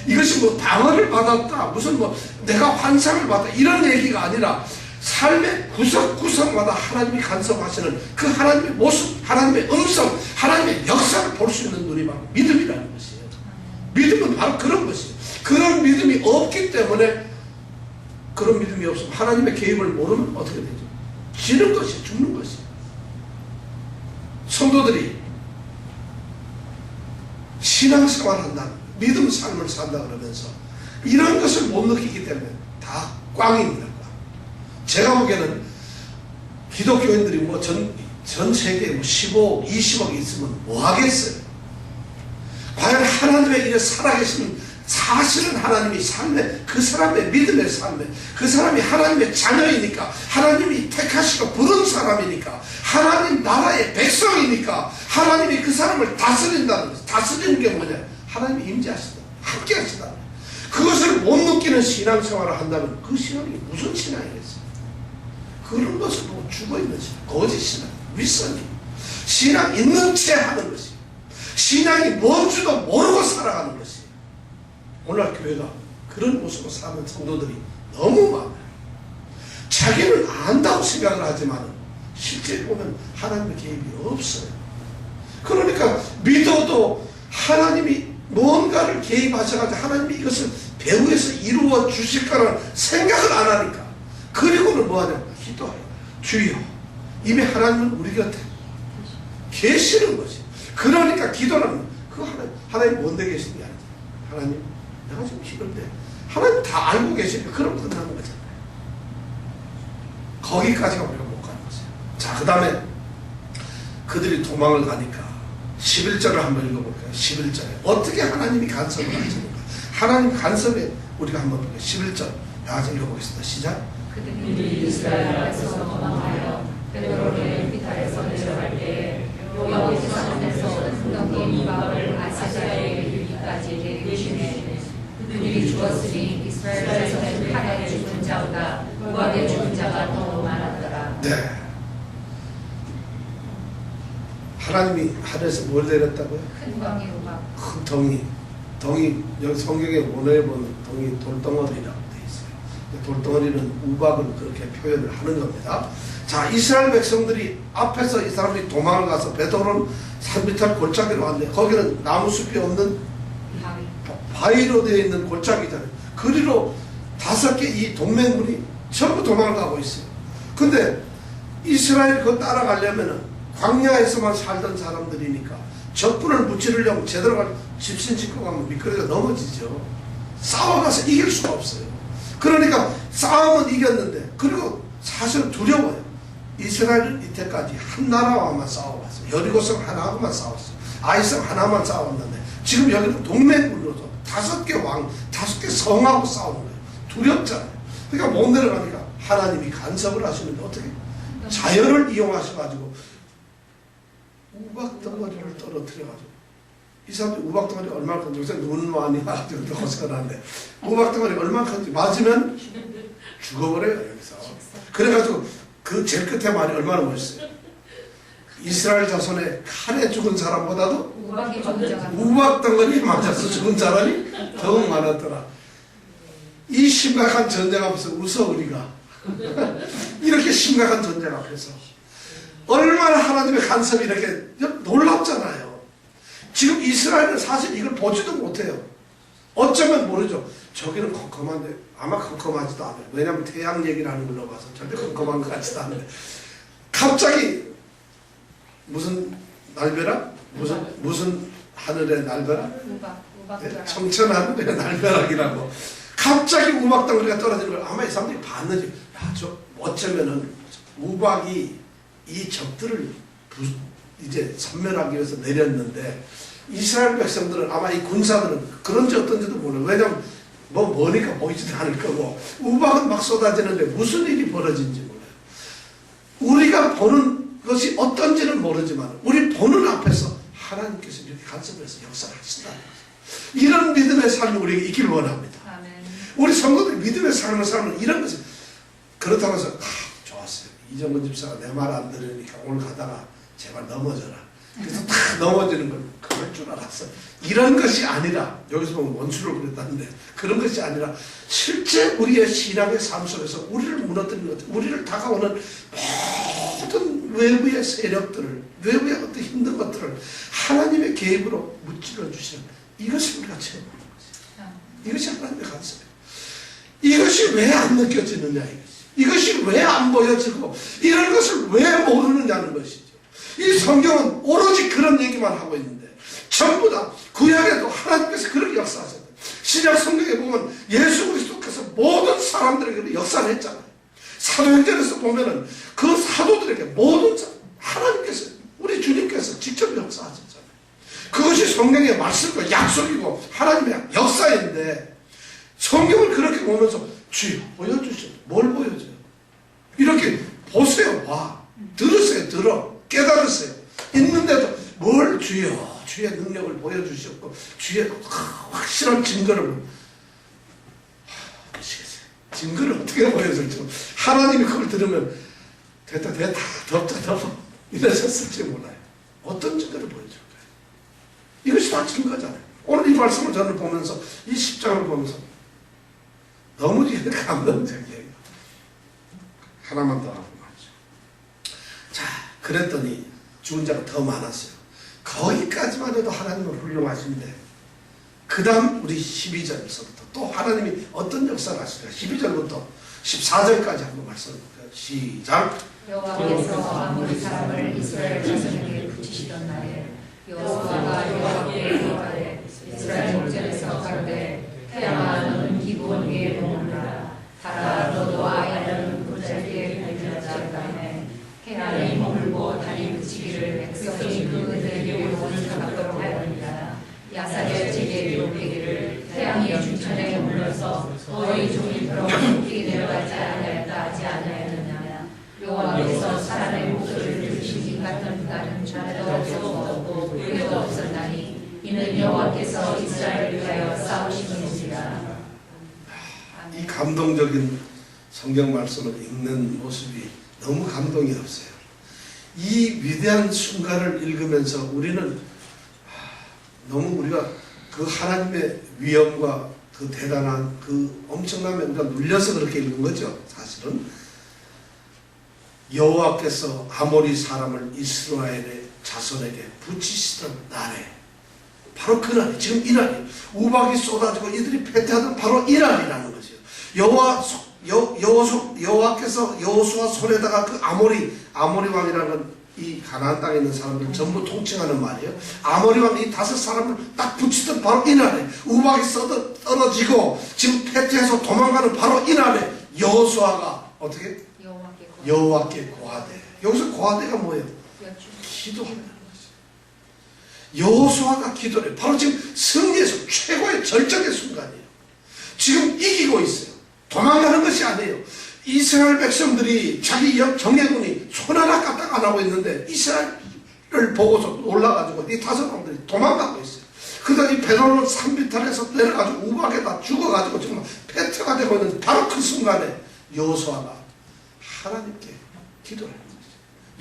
이것이 뭐 방언을 받았다, 무슨 뭐 내가 환상을 받았다, 이런 얘기가 아니라 삶의 구석구석마다 하나님이 간섭하시는 그 하나님의 모습, 하나님의 음성, 하나님의 역사를 볼 수 있는 눈이 바로 믿음이라는 것이에요. 믿음은 바로 그런 것이에요. 그런 믿음이 없기 때문에, 그런 믿음이 없으면 하나님의 개입을 모르면 어떻게 되죠? 지는 것이, 죽는 것이에요. 성도들이 신앙생활을 한다, 믿음 삶을 산다 그러면서 이런 것을 못 느끼기 때문에 다 꽝입니다. 제가 보기에는 기독교인들이 뭐 전 세계에 뭐 15억, 20억 있으면 뭐 하겠어요? 과연 하나님의 일에 살아계신 사실은 하나님이 삶에, 그 사람의 믿음의 삶에, 그 사람이 하나님의 자녀이니까, 하나님이 택하시고 부른 사람이니까, 하나님 나라의 백성이니까 하나님이 그 사람을 다스린다는 것을, 다스리는 게 뭐냐? 하나님이 임재하시다, 함께 하시다. 그것을 못 느끼는 신앙생활을 한다면 그 신앙이 무슨 신앙이겠어요? 그런 것을 보고 죽어있는 신앙, 거짓 신앙, 윗선이 신앙 있는 채 하는 것이, 신앙이 뭔지도 모르고 살아가는 것이. 오늘 교회가 그런 모습으로 사는 성도들이 너무 많아요. 자기는 안다고 생각을 하지만 실제 보면 하나님의 개입이 없어요. 그러니까 믿어도 하나님이 뭔가를 개입하셔가지고 하나님이 이것을 배후에서 이루어 주실 거라는 생각을 안 하니까, 그리고는 뭐하냐? 기도해요. 주여, 이미 하나님은 우리 곁에 계시는 거지. 그러니까 기도는 그 하나님 뭔데 계시는 게 아니지. 하나님, 내가 지금 힘든데 하나님 다 알고 계시니까 그럼 끝나는 거잖아요. 거기까지가 우리가 못 가는 거죠. 자, 그 다음에 그들이 도망을 가니까 11절을 한번 읽어볼까요? 11절에 어떻게 하나님이 간섭을 하시는가? 하나님 간섭에 우리가 한번 볼까요? 11절 나와서 읽어보겠습니다. 시작. 그들이 이스라엘 앞에서 도망하여 베드로를 비탈에서 내려갈 때에 여호와의 산에서 흥덩이 우박을 아사자에게 이르기까지 내리시매 그들이 죽었으니 이스라엘 자손의 칼에 죽은 자보다 우박에 죽은 자가 더 많았더라. 네. 하나님이 하늘에서 뭘 내렸다고요? 큰 덩이 우박. 큰 덩이, 여기 성경에 원어에 보면 덩이 돌덩어리라고 되어 있어요. 돌덩어리는 우박을 그렇게 표현을 하는 겁니다. 자, 이스라엘 백성들이 앞에서 이 사람들이 도망을 가서 베드로는 산 밑을 골짜기로 왔는데, 거기는 나무숲이 없는 바위로 되어 있는 골짜기잖아요. 그리로 5개 이 동맹군이 전부 도망을 가고 있어요. 근데 이스라엘 그거 따라가려면은 광야에서만 살던 사람들이니까 적군을 무찌르려고 제대로 집신 짓고 가면 미끄러져 넘어지죠. 싸워가서 이길 수가 없어요. 그러니까 싸움은 이겼는데, 그리고 사실은 두려워요. 이스라엘은 이때까지 한 나라와만 싸워봤어요. 여리고성 하나하고만 싸웠어요. 아이성 하나만 싸웠는데, 지금 여기는 동맹군으로서 5개 왕, 5개 성하고 싸우는 거예요. 두렵잖아요. 그러니까 못 내려가니까 하나님이 간섭을 하시는데 어떻게? 자연을 이용하셔가지고 우박덩어리를 떨어뜨려가지고, 이 사람들이 우박덩어리 얼마나 큰지, 요새 눈 많이 와가지고 고생하는데 우박덩어리 얼마나 큰지 맞으면 죽어버려요, 여기서. 그래가지고 그 제일 끝에 말이 얼마나 멋있어요. 이스라엘 자손의 칼에 죽은 사람보다도 우박덩어리에 맞아서 죽은 사람이 더욱 많았더라. 이 심각한 전쟁 앞에서 웃어 우리가. 이렇게 심각한 전쟁 앞에서 얼마나 하나님의 간섭이 이렇게 놀랍잖아요. 지금 이스라엘은 사실 이걸 보지도 못해요. 어쩌면 모르죠. 저기는 컴컴한데 아마 컴컴하지도 않아요. 왜냐하면 태양 얘기를 하는 걸로 봐서 절대 컴컴한 것 같지도 않은데, 갑자기 무슨 날벼락? 무슨 하늘의 날벼락? 청천 하늘의 날벼락이라고 갑자기 우박덩어리가 떨어지는 걸 아마 이 사람들이 봤는지, 아주 어쩌면은 우박이 이 적들을 이제 섬멸하기 위해서 내렸는데 이스라엘 백성들은 아마 이 군사들은 그런지 어떤지도 몰라요. 왜냐하면 머니까 보이지도 않을 거고 우박은 막 쏟아지는데 무슨 일이 벌어진지 몰라요. 우리가 보는 것이 어떤지는 모르지만 우리 보는 앞에서 하나님께서 이렇게 간섭해서 역사를 하신다는 거죠. 이런 믿음의 삶이 우리에게 있기를 원합니다. 아멘. 우리 성도들이 믿음의 삶을 살면 이런 것을 그렇다고 해서 좋았어요. 이정근 집사가 내 말 안 들으니까 오늘 가다가 제발 넘어져라. 그래서 다 넘어지는 걸 그럴 줄 알았어. 이런 것이 아니라 여기서 보면 원수를 그랬다는데 그런 것이 아니라 실제 우리의 신앙의 삶 속에서 우리를 무너뜨리는 것, 우리를 다가오는 모든 외부의 세력들을 외부의 어떤 힘든 것들을 하나님의 개입으로 무찔러 주시는 이것을 우리가 체험하는 거죠. 이것이 하나님의 간섭이에요. 이것이 왜 안 느껴지느냐 이것이 왜 안 보여지고 이런 것을 왜 모르느냐는 것이죠. 이 성경은 오로지 그런 얘기만 하고 있는데 전부 다 구약에도 하나님께서 그렇게 역사하셨어요. 신약 성경에 보면 예수 그리스도께서 모든 사람들에게 역사를 했잖아요. 사도행전에서 보면은 그 사도들에게 모든 하나님께서 우리 주님께서 직접 역사하셨잖아요. 그것이 성경의 말씀과 약속이고 하나님의 역사인데 성경을 그렇게 보면서 주여 보여주셔. 뭘 보여줘요? 이렇게 보세요. 봐. 들으세요. 들어. 깨달으세요. 있는데도 뭘 주여 주의 능력을 보여주셨고 주의 확실한 증거를 보시겠어요. 증거를 어떻게 보여줄지 하나님이 그걸 들으면 됐다 덮자 덮어 이러셨을지 몰라요. 어떤 증거를 보여줄까요? 이것이 다 증거잖아요. 오늘 이 말씀을 저는 보면서 이 10장을 보면서 너무 감동적이에요. 하나만 더 하고 말이죠. 자, 그랬더니 죽은 자가 더 많았어요. 거기까지만 해도 하나님은 훌륭하신데 그 다음 우리 12절에서부터 또 하나님이 어떤 역사를 하실까? 12절부터 14절까지 한번 말씀해볼까요? 시작. 여호와께서 아모리 사람을 이스라엘 자손에게 붙이시던 날에 여호수아가 여호와께 이르되 이스라엘 목전에서 가로되 태양아 너는 기브온 위에 머무르라. 달아 너도 아이는 골짜기에 발견하였다매 태양이 머물고 달이 그치기를 백성이 그들에게 원수가 갖도록 하였느니라. 야사의 제게 이르기를 태양이 중천에 머물러서 너희 종일처럼 높이 내려가지 아니하였다 하지 아니하였느냐. 여호와께서 사람의 목소리를 들으시니 같은 다른 자도 없었고 의도 없었나니 이는 여호와께서 이스라엘을 위하여 싸우시니라. 이 감동적인 성경 말씀을 읽는 모습이 너무 감동이 없어요. 이 위대한 순간을 읽으면서 우리는 너무 우리가 그 하나님의 위엄과 그 대단한 그 엄청남에 우리가 눌려서 그렇게 읽는 거죠. 사실은 여호와께서 아모리 사람을 이스라엘의 자손에게 붙이시던 날에 바로 그날이 지금 이날이 우박이 쏟아지고 이들이 패퇴하던 바로 이날이라는 것이에요. 여호와께서 여호수아 손에다가 그 아모리 왕이라는 이 가나안 땅에 있는 사람들 전부 통칭하는 말이에요. 아모리 왕 이 5사람을 딱 붙이던 바로 이날에 우박이 떨어지고 지금 패퇴해서 도망가는 바로 이날에 여호수아가 어떻게? 여호와께 고하되. 여기서 고하되가 뭐예요? 기도한다는 거죠. 여호수아가 기도를 바로 지금 승리에서 최고의 절정의 순간이에요. 지금 이기고 있어요. 도망가는 것이 아니에요. 이스라엘 백성들이 자기 정예군이 손 하나 까딱 안 하고 있는데 이스라엘을 보고서 놀라가지고 이 5사람들이 도망가고 있어요. 그러다 이 베드로는 산비탈에서 내려가지고 우박에다 죽어가지고 정말 패퇴가 되고 있는 바로 그 순간에 여호수아가 하나님께 기도를 하는 거죠.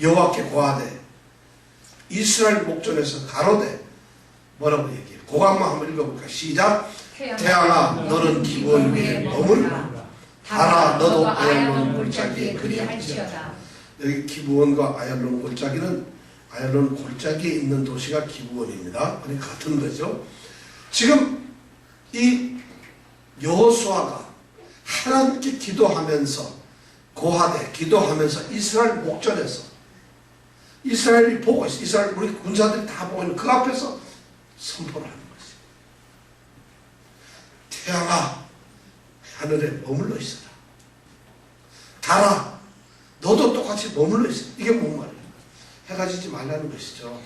여호와께 고하되 이스라엘 목전에서 가로되 뭐라고 얘기해요? 그거 한번 읽어볼까? 시작. 태양아 너는 기브온 위에 머무르라. 달아 너도 아얄론 골짜기에 그리할지어다. 여기 기브온과 아얄론 골짜기는 아얄론 골짜기에 있는 도시가 기브온입니다. 그러니까 같은 거죠. 지금 이 여호수아가 하나님께 기도하면서 고하되 기도하면서 이스라엘 목전에서 이스라엘이 보고 있어. 이스라엘 우리 군사들이 다 보고 있는 그 앞에서 선포를 하는 것이에요. 태양아 하늘에 머물러 있어라. 달아. 너도 똑같이 머물러 있어. 이게 뭔 말이에요? 해가 지지 말라는 것이죠.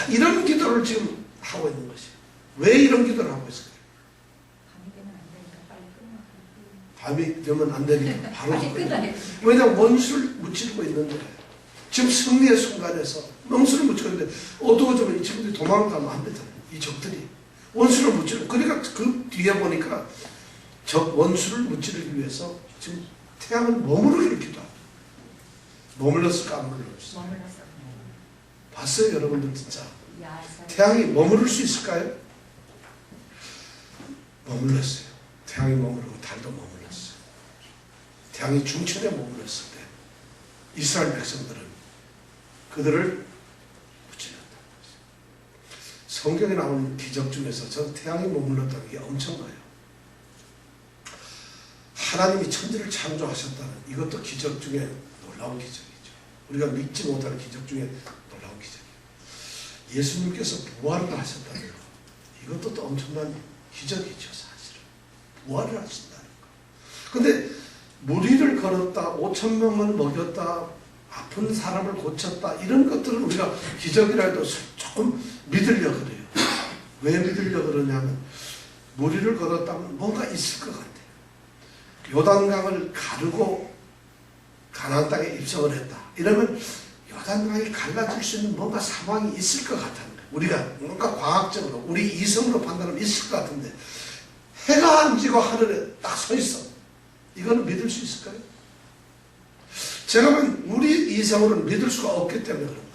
이런 기도를 지금 하고 있는 것이에요. 왜 이런 기도를 하고 있을까요? 밤이 되면 안 되니까 바로 왜냐하면 원수를 무찌르고 있는데 지금 승리의 순간에서 원수를 무찌르고 있는데 어두워지면 이 친구들이 도망가면 안 되잖아요. 이 적들이 원수를 무찌르고 그러니까 그 뒤에 보니까 적 원수를 무찌르기 위해서 지금 태양은 머무르기를 기도하고 머물렀을까 안 머물렀을까? 봤어요 여러분들 진짜 태양이 머무를 수 있을까요? 머물렀어요. 태양이 머무르고 달도 머물렀어요. 태양이 중천에 머물렀을 때 이스라엘 백성들은 그들을 무찔렀다. 성경에 나오는 기적 중에서 저 태양이 머물렀다는 게 엄청나요. 하나님이 천지를 창조하셨다는 이것도 기적 중에 놀라운 기적이죠. 우리가 믿지 못하는 기적 중에 놀라운 기적이에요. 예수님께서 부활을 하셨다는 것 이것도 또 엄청난 기적이죠. 사실은 부활을 하신다는 것. 근데 무리를 걸었다, 5,000명을 먹였다, 아픈 사람을 고쳤다 이런 것들은 우리가 기적이라 해도 조금 믿으려 그래요. 왜 믿으려 그러냐면 무리를 걸었다면 뭔가 있을 것 같아요. 요단강을 가르고 가나안 땅에 입성을 했다. 이러면 요단강이 갈라질 수 있는 뭔가 상황이 있을 것 같아요. 우리가 뭔가 과학적으로 우리 이성으로 판단하면 있을 것 같은데 해가 안 지고 하늘에 딱 서 있어. 이거는 믿을 수 있을까요? 제가 보면 우리 이성으로는 믿을 수가 없기 때문에 그런 거예요.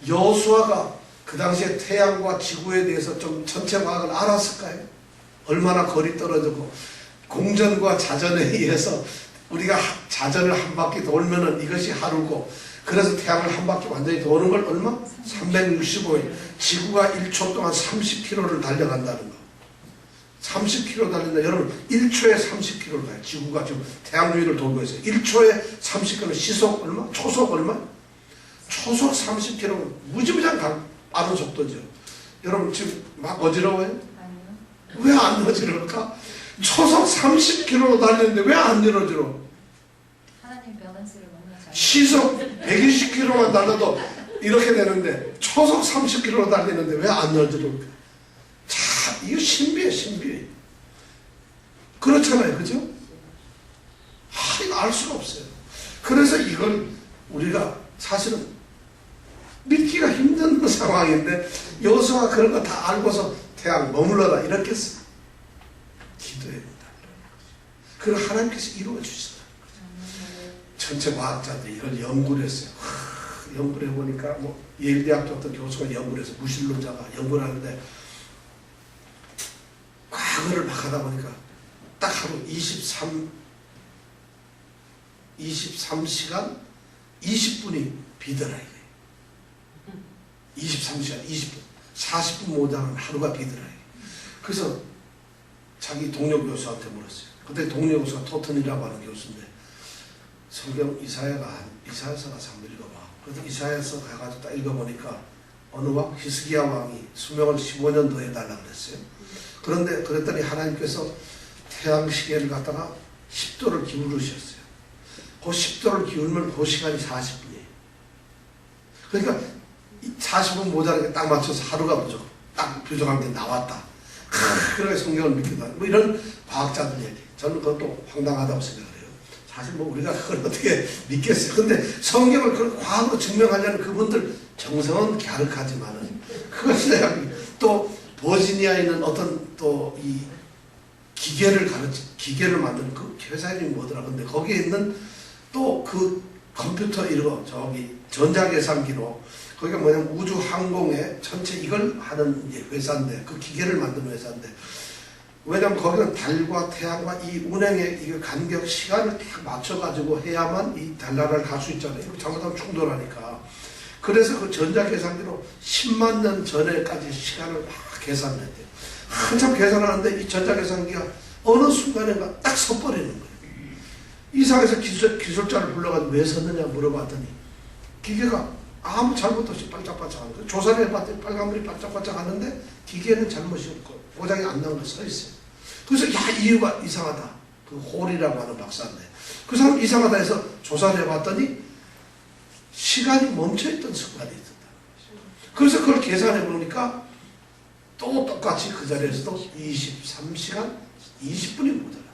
여호수아가 그 당시에 태양과 지구에 대해서 좀 전체 과학을 알았을까요? 얼마나 거리 떨어지고 공전과 자전에 의해서 우리가 자전을 한 바퀴 돌면은 이것이 하루고 그래서 태양을 한 바퀴 완전히 도는 걸 얼마? 365일. 지구가 1초 동안 30km를 달려간다는 거. 30km 달린다. 여러분 1초에 30km를 가요. 지구가 지금 태양 위를 돌고 있어요. 1초에 30km 시속 얼마? 초속 얼마? 초속 30km면 무지무지한 빠른 속도죠. 여러분 지금 막 어지러워요? 아니요. 왜 안 어지러울까? 초속 30km로 달리는데 왜 안 어지러워? 하나님 밸런스를 너무나 잘 시속 120km만 달려도 이렇게 되는데 초속 30km로 달리는데 왜 안 어지러울까? 자, 이거 신비해, 신비해. 그렇잖아요, 그죠? 이거 알 수가 없어요. 그래서 이걸 우리가 사실은 믿기가 힘든 상황인데 여호수아가 그런 거 다 알고서 태양 머물러라 이렇게 기도해야 된다. 그걸 하나님께서 이루어 주신다. 전체 과학자들이 이걸 연구를 했어요. 연구를 해보니까 뭐 예일대학교 어떤 교수가 연구를 해서 무신론자가 연구를 하는데 과거를 막 하다 보니까 딱 하루 23시간 20분이 비더라 이거예요. 23시간 20분 40분 모자란 하루가 비더라 이거예요. 그래서 자기 동료 교수한테 물었어요. 그때 동료 교수가 토튼이라고 하는 교수인데 성경 이사야서가 한번 읽어봐. 그래서 이사야서 가가지고 딱 읽어보니까 어느 왕? 히스기야 왕이 수명을 15년 더 해달라고 그랬어요. 그런데 그랬더니 하나님께서 태양 시계를 갖다가 10도를 기울으셨어요. 그 10도를 기울면 그 시간이 40분이에요. 그러니까 40분 모자라게 딱 맞춰서 하루가 딱 부족한 게 나왔다. 그러게 성경을 믿기도 하고 뭐 이런 과학자들 얘기. 저는 그것도 황당하다고 생각을 해요. 사실 뭐 우리가 그걸 어떻게 믿겠어요. 근데 성경을 그걸 과학으로 증명하려는 그분들 정성은 갸륵하지만은 그것을 또 버지니아에 있는 어떤 또 이 기계를 만드는 그 회사 이름이 뭐더라. 근데 거기에 있는 또 그 컴퓨터 이런 저기 전자계산기로 거기가 뭐냐면 우주 항공에 전체 이걸 하는 이제 회사인데 그 기계를 만드는 회사인데 왜냐면 거기는 달과 태양과 이 운행의 이 간격 시간을 딱 맞춰가지고 해야만 이 달나라를 갈 수 있잖아요. 이거 잘못하면 충돌하니까. 그래서 그 전자계산기로 10만 년 전에까지 시간을 막 계산을 했대요. 한참 계산하는데 이 전자계산기가 어느 순간인가 딱 서버리는 거예요. 이상해서 기술자를 불러가지고 왜 섰느냐 물어봤더니 기계가 아무 잘못 없이 반짝반짝하는 거예요. 조사를 해봤더니 빨간불이 반짝반짝 하는데 기계는 잘못이 없고 고장이 안 나는 거 서 있어요. 그래서 야 이유가 이상하다. 그 홀이라고 하는 박사인데 그 사람 이상하다 해서 조사를 해봤더니 시간이 멈춰있던 습관이 있었다. 그래서 그걸 계산해 보니까 또 똑같이 그 자리에서도 23시간 20분이 모자라다.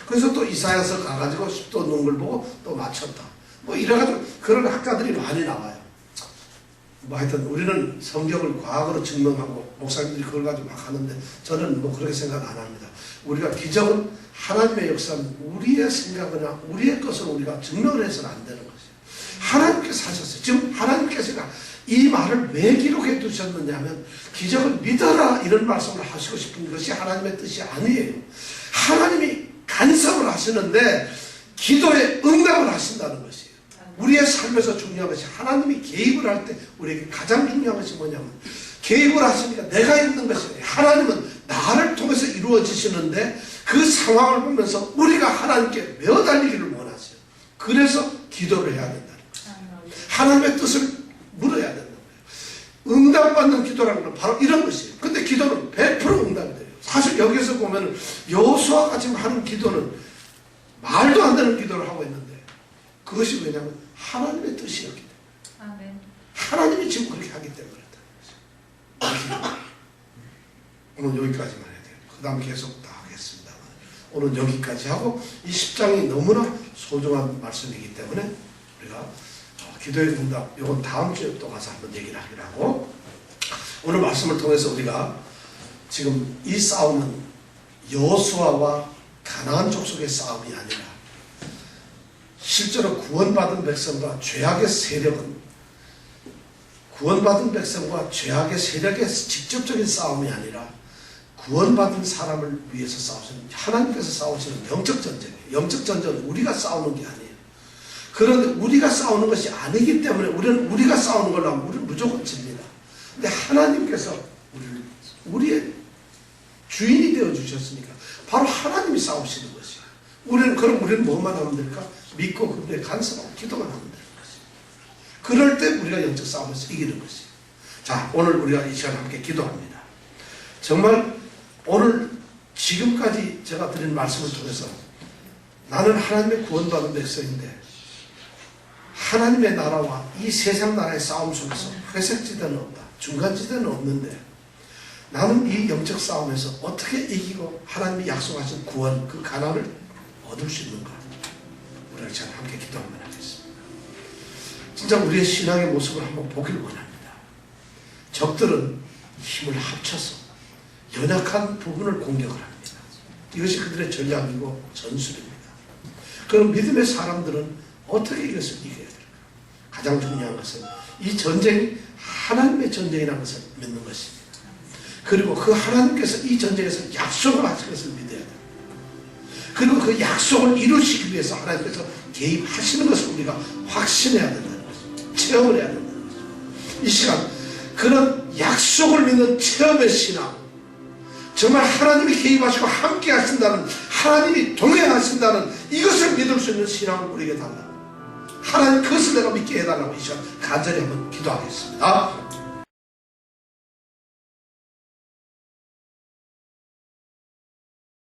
그래서 또 이사야서 가가지고 또 놓은 걸 보고 또 맞췄다. 뭐 이래가지고 그런 학자들이 많이 나와요. 뭐 하여튼 우리는 성경을 과학으로 증명하고 목사님들이 그걸 가지고 막 하는데 저는 뭐 그렇게 생각 안 합니다. 우리가 기적은 하나님의 역사는 우리의 생각이나 우리의 것을 우리가 증명을 해서는 안 되는 것이에요. 하나님께서 하셨어요. 지금 하나님께서 이 말을 왜 기록해 두셨느냐 하면 기적을 믿어라 이런 말씀을 하시고 싶은 것이 하나님의 뜻이 아니에요. 하나님이 간섭을 하시는데 기도에 응답을 하신다는 것이에요. 우리의 삶에서 중요한 것이 하나님이 개입을 할 때 우리에게 가장 중요한 것이 뭐냐면 개입을 하시니까 내가 있는 것이 아니에요. 하나님은 나를 통해서 이루어지시는데 그 상황을 보면서 우리가 하나님께 매어달리기를 원하세요. 그래서 기도를 해야 된다는 거예요. 하나님의 뜻을 물어야 된다는 거예요. 응답받는 기도라는 건 바로 이런 것이에요. 근데 기도는 100% 응답이 돼요. 사실 여기서 보면 여호수아가 지금 하는 기도는 말도 안 되는 기도를 하고 있는데 그것이 왜냐하면 하나님의 뜻이었기 때문에 아멘. 하나님이 지금 그렇게 하기 때문에 그렇다는 것이죠. 오늘 여기까지만 해야 돼요. 그 다음 계속 다 하겠습니다. 오늘 여기까지 하고 이 10장이 너무나 소중한 말씀이기 때문에 우리가 기도의 응답 이건 다음 주에 또 가서 한번 얘기를 하기로 하고 오늘 말씀을 통해서 우리가 지금 이 싸움은 여호수아와 가나안 족속의 싸움이 아니라 실제로 구원받은 백성과 죄악의 세력은 구원받은 백성과 죄악의 세력의 직접적인 싸움이 아니라 구원받은 사람을 위해서 싸우시는 하나님께서 싸우시는 영적 전쟁이에요. 영적 전쟁은 우리가 싸우는 게 아니에요. 그런데 우리가 싸우는 것이 아니기 때문에 우리가 싸우는 걸로 하면 우리는 무조건 집니다. 근데 하나님께서 우리의 주인이 되어 주셨으니까 바로 하나님이 싸우시는 것이에요. 그럼 우리는 뭐만 하면 될까? 믿고 그분의 간섭하고 기도만 하면 되는 것이에요. 그럴 때 우리가 영적 싸움에서 이기는 것이에요. 자, 오늘 우리가 이 시간 함께 기도합니다. 정말 오늘 지금까지 제가 드린 말씀을 통해서 나는 하나님의 구원받은 백성인데 하나님의 나라와 이 세상 나라의 싸움 속에서 회색지대는 없다. 중간지대는 없는데 나는 이 영적 싸움에서 어떻게 이기고 하나님이 약속하신 구원, 그 가난을 얻을 수 있는가? 우리가 잘 함께 기도 한번 하겠습니다. 진짜 우리의 신앙의 모습을 한번 보길 원합니다. 적들은 힘을 합쳐서 연약한 부분을 공격을 합니다. 이것이 그들의 전략이고 전술입니다. 그럼 믿음의 사람들은 어떻게 이것을 이겨야 될까? 가장 중요한 것은 이 전쟁이 하나님의 전쟁이라는 것을 믿는 것입니다. 그리고 그 하나님께서 이 전쟁에서 약속을 하신 것을 믿어야 됩니다. 그리고 그 약속을 이루시기 위해서 하나님께서 개입하시는 것을 우리가 확신해야 된다는 것입니다. 체험을 해야 된다는 것입니다. 이 시간 그런 약속을 믿는 체험의 신앙, 정말 하나님이 개입하시고 함께 하신다는, 하나님이 동행하신다는 이것을 믿을 수 있는 신앙을 우리에게 달라고, 하나님 그것을 내가 믿게 해달라고 이 시간 간절히 한번 기도하겠습니다.